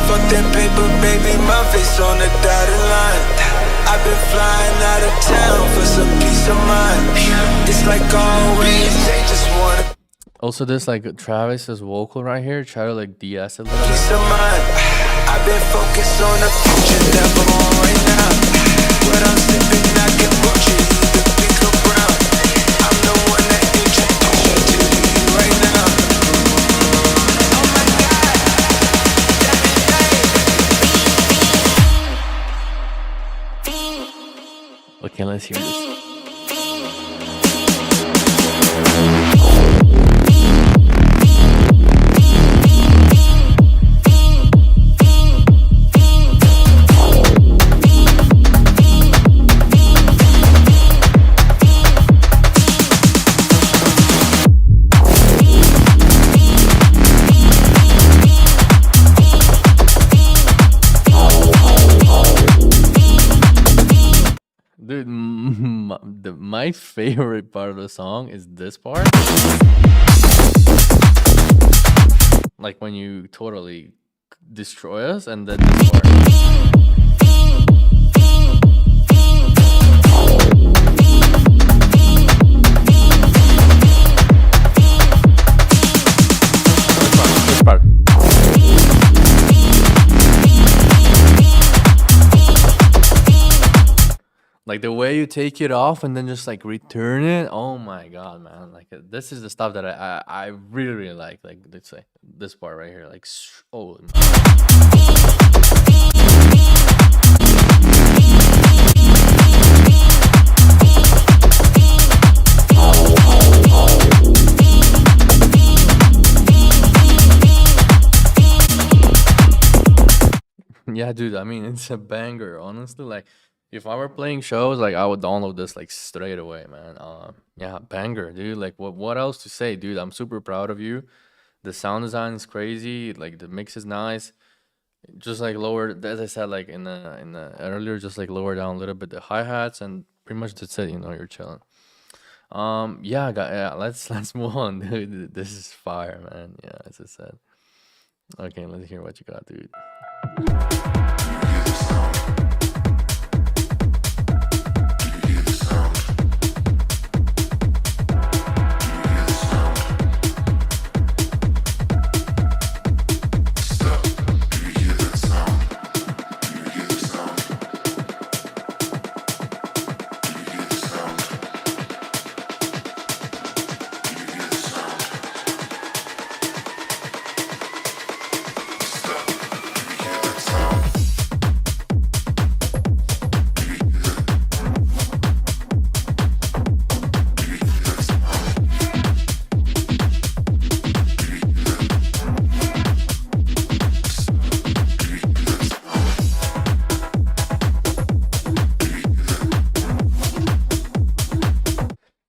Fuck that paper, baby, my face on the dotted line. I've been flying out of town for some peace of mind. It's like always, they just wanna. Also, this like Travis's vocal right here. Try to like de-ass a little Peace bit. of mind. I've been focused on the future, never on right now. What I'm sipping, I can watch it, the pick up brown. I'm the one that introduced you to you right now. Okay, let's hear this. Dude, my favorite part of the song is this part. Like when you totally destroy us, and then this part. This part. Like the way you take it off and then just like return it. Oh my god, man! Like this is the stuff that I really like. Like let's say this part right here. Like oh. Yeah, dude. I mean, it's a banger. Honestly, like. If I were playing shows, like I would download this like straight away, man. Yeah, banger, dude. Like what else to say, dude? I'm super proud of you. The sound design is crazy. Like the mix is nice. Just like lower, as I said, like in the earlier, just like lower down a little bit the hi hats, and pretty much that's it. You know, you're chilling. Yeah, yeah. Let's move on, dude. This is fire, man. Yeah, as I said. Okay, let's hear what you got, dude.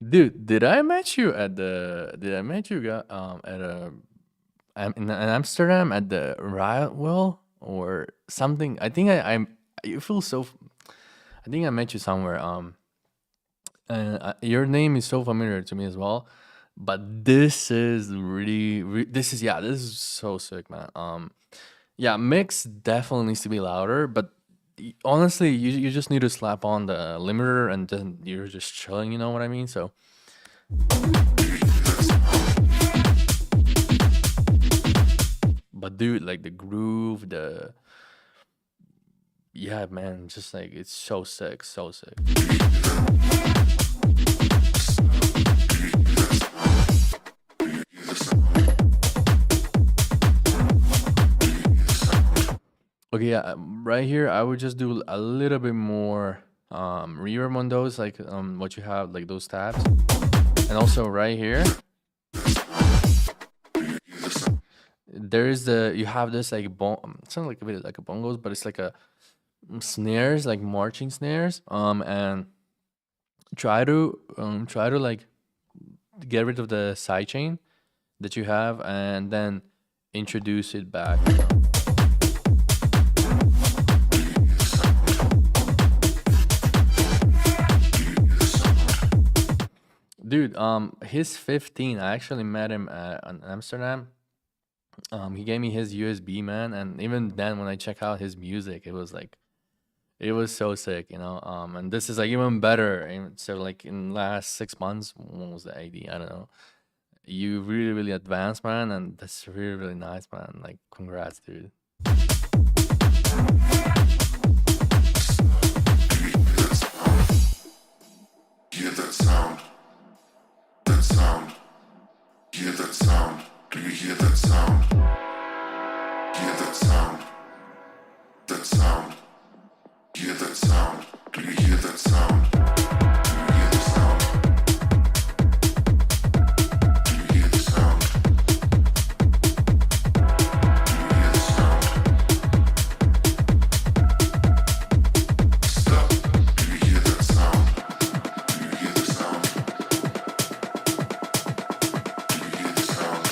Dude, did I met you at the? Did I met you at a in Amsterdam at the Riot Well or something? I think I'm. You feel so. I think I met you somewhere. And your name is so familiar to me as well. But this is really, this is yeah, this is so sick, man. Yeah, mix definitely needs to be louder, but honestly, you just need to slap on the limiter and then you're just chilling. You know what I mean? So but dude, like the groove, the yeah, man, just like it's so sick, so sick. Okay, yeah, right here I would just do a little bit more reverb on those, like what you have, like those tabs, and also right here there is the you have this like it's not like a bit like a bongos, but it's like a snares, like marching snares, and try to like get rid of the sidechain that you have and then introduce it back, you know? Dude, he's 15. I actually met him in Amsterdam. He gave me his USB, man, and even then, when I check out his music, it was like, it was so sick, you know. And this is like even better. So like in last 6 months, when was the AD? I don't know. You really, really advanced, man, and that's really, really nice, man. Like, congrats, dude. Hear that sound? That sound. Hear that sound? Do you hear that sound? Hear that sound? That sound. Hear that sound? Do you hear that sound? Do you hear the sound? Do you hear the sound? Do you hear the sound? Stop. Do you hear that sound? Do you hear the sound? Do you hear the sound? Do you hear the sound?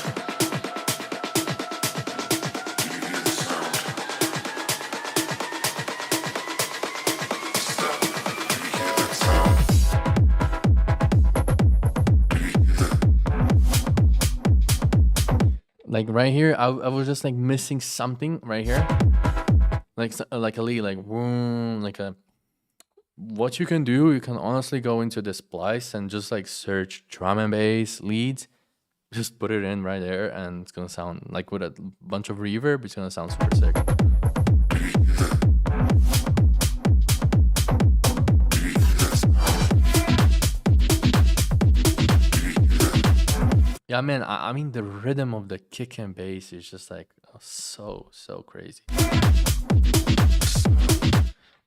Stop. Do you hear that sound? Do you hear that? Like right here, I was just like missing something right here, like like a lead, like boom, like a. What you can do, you can honestly go into the splice and just like search drum and bass leads, just put it in right there, and it's gonna sound like with a bunch of reverb. It's gonna sound super sick. Yeah, man. I mean, the rhythm of the kick and bass is just like so crazy.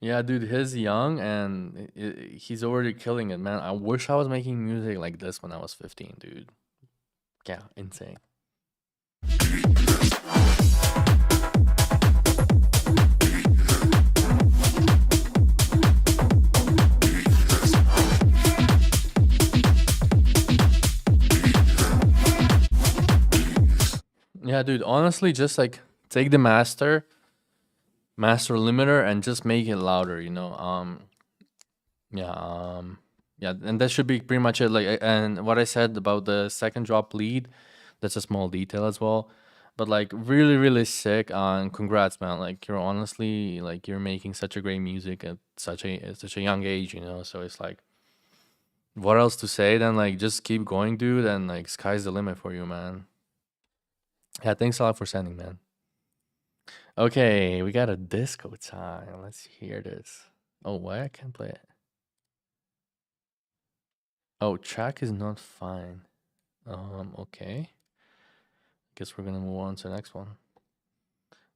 Yeah, dude, he's young and he's already killing it, man. I wish I was making music like this when I was 15, dude. Yeah, insane. Yeah, dude, honestly, just like take the master limiter and just make it louder, you know. Yeah, yeah, and that should be pretty much it. Like, and what I said about the second drop lead, that's a small detail as well. But like, really, really sick. And congrats, man. Like, you're honestly like you're making such a great music at such a young age, you know. So it's like, what else to say than like just keep going, dude, and like sky's the limit for you, man. Yeah, thanks a lot for sending, man. Okay, we got a disco time. Let's hear this. Oh, why I can't play it? Oh, track is not fine. Okay. Guess we're gonna move on to the next one.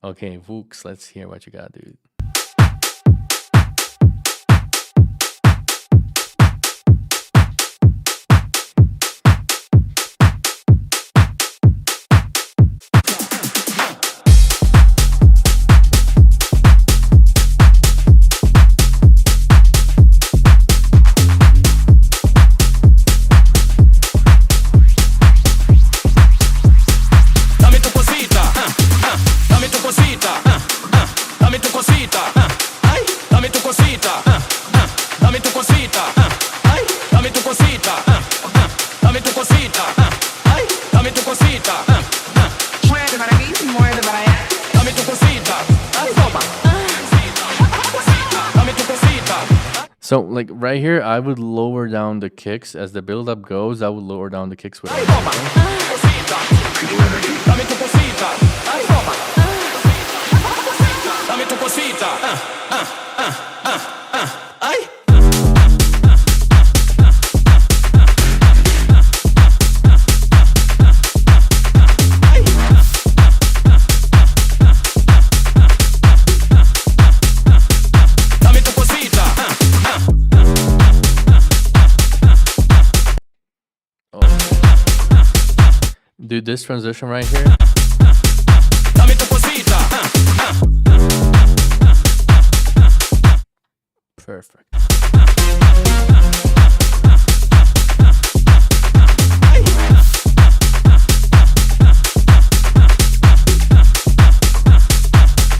Okay, Vooks, let's hear what you got, dude. cosita, ay, dame tu cosita, dame tu cosita, ay, dame tu cosita, Muerde para aquí, muerde para allá. dame tu cosita, ay, toma, dame tu cosita. So like right here, I would lower down the kicks as the build up goes. I would lower down the kicks with Ay, it. toma, cosita, dame tu cosita, ay, toma, dame tu cosita, ay. Dame tu cosita, Dude, this transition right here. dame tu cosita, Perfect.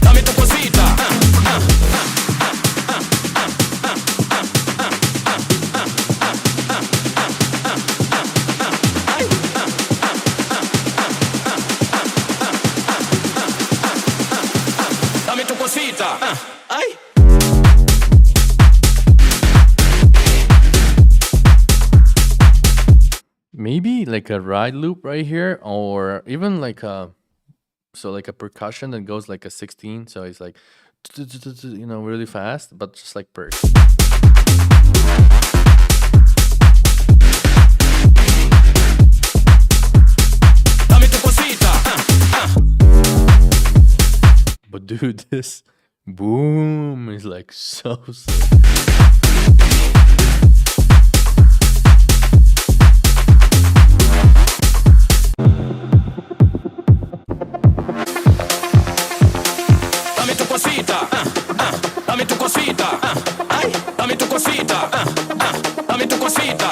dame tu cosita, dame tu cosita, ay. Maybe like a ride loop right here, or even like a like a percussion that goes like a 16. So it's like you know, really fast, but just like perk. Dame tu cosita, But dude, this boom is like so sick. dame tu cosita, dame tu cosita, ay, dame tu cosita, dame tu cosita,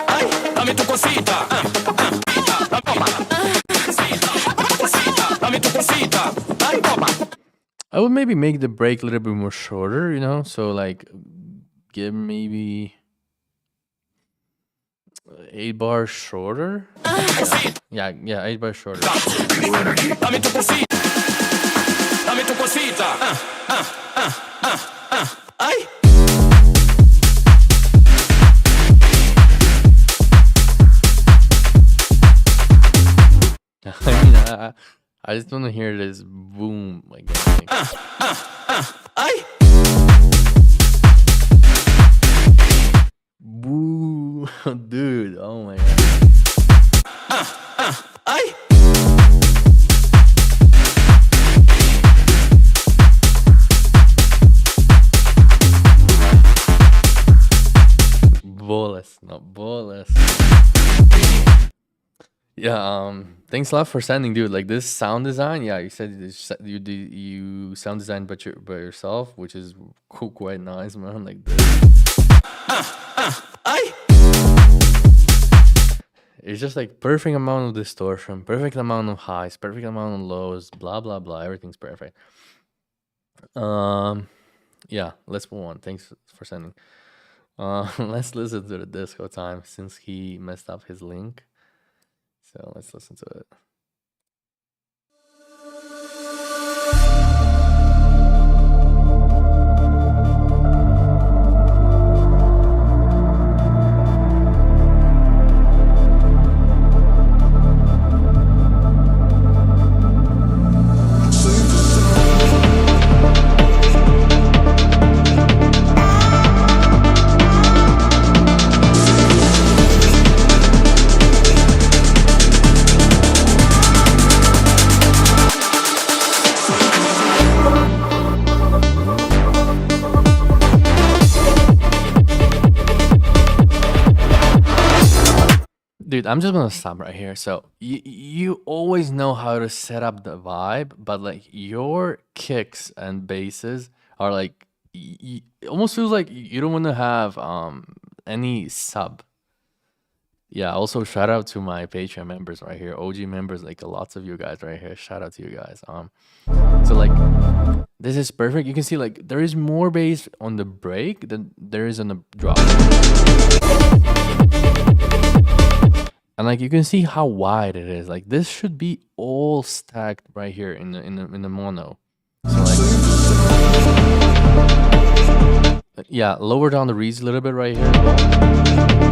ay, dame tu cosita, dame tu cosita, ay, toma. I would maybe make the break a little bit more shorter, you know? So like give maybe 8 bars shorter. Yeah, 8 bars shorter. Dame tu cosita, dame tu cosita, ay. I mean, I just want to hear this boom again. Ay, Boo, dude! Oh my god! ay, Bolas, not bolas. Yeah. Thanks a lot for sending, dude. Like this sound design. Yeah, you said you sound design, but by yourself, which is quite nice, man. Like this. ay. It's just like perfect amount of distortion, perfect amount of highs, perfect amount of lows, blah blah blah. Everything's perfect. Yeah, let's move on. Thanks for sending. Let's listen to the disco time since he messed up his link. So let's listen to it. Dude, I'm just gonna stop right here. So you always know how to set up the vibe, but like your kicks and basses are like it almost feels like you don't want to have any sub. Yeah, also shout out to my Patreon members right here, OG members, like lots of you guys right here. Shout out to you guys. So like this is perfect. You can see like there is more bass on the break than there is on the drop. And like you can see how wide it is. Like this should be all stacked right here in the mono. So like yeah, lower down the reeds a little bit right here.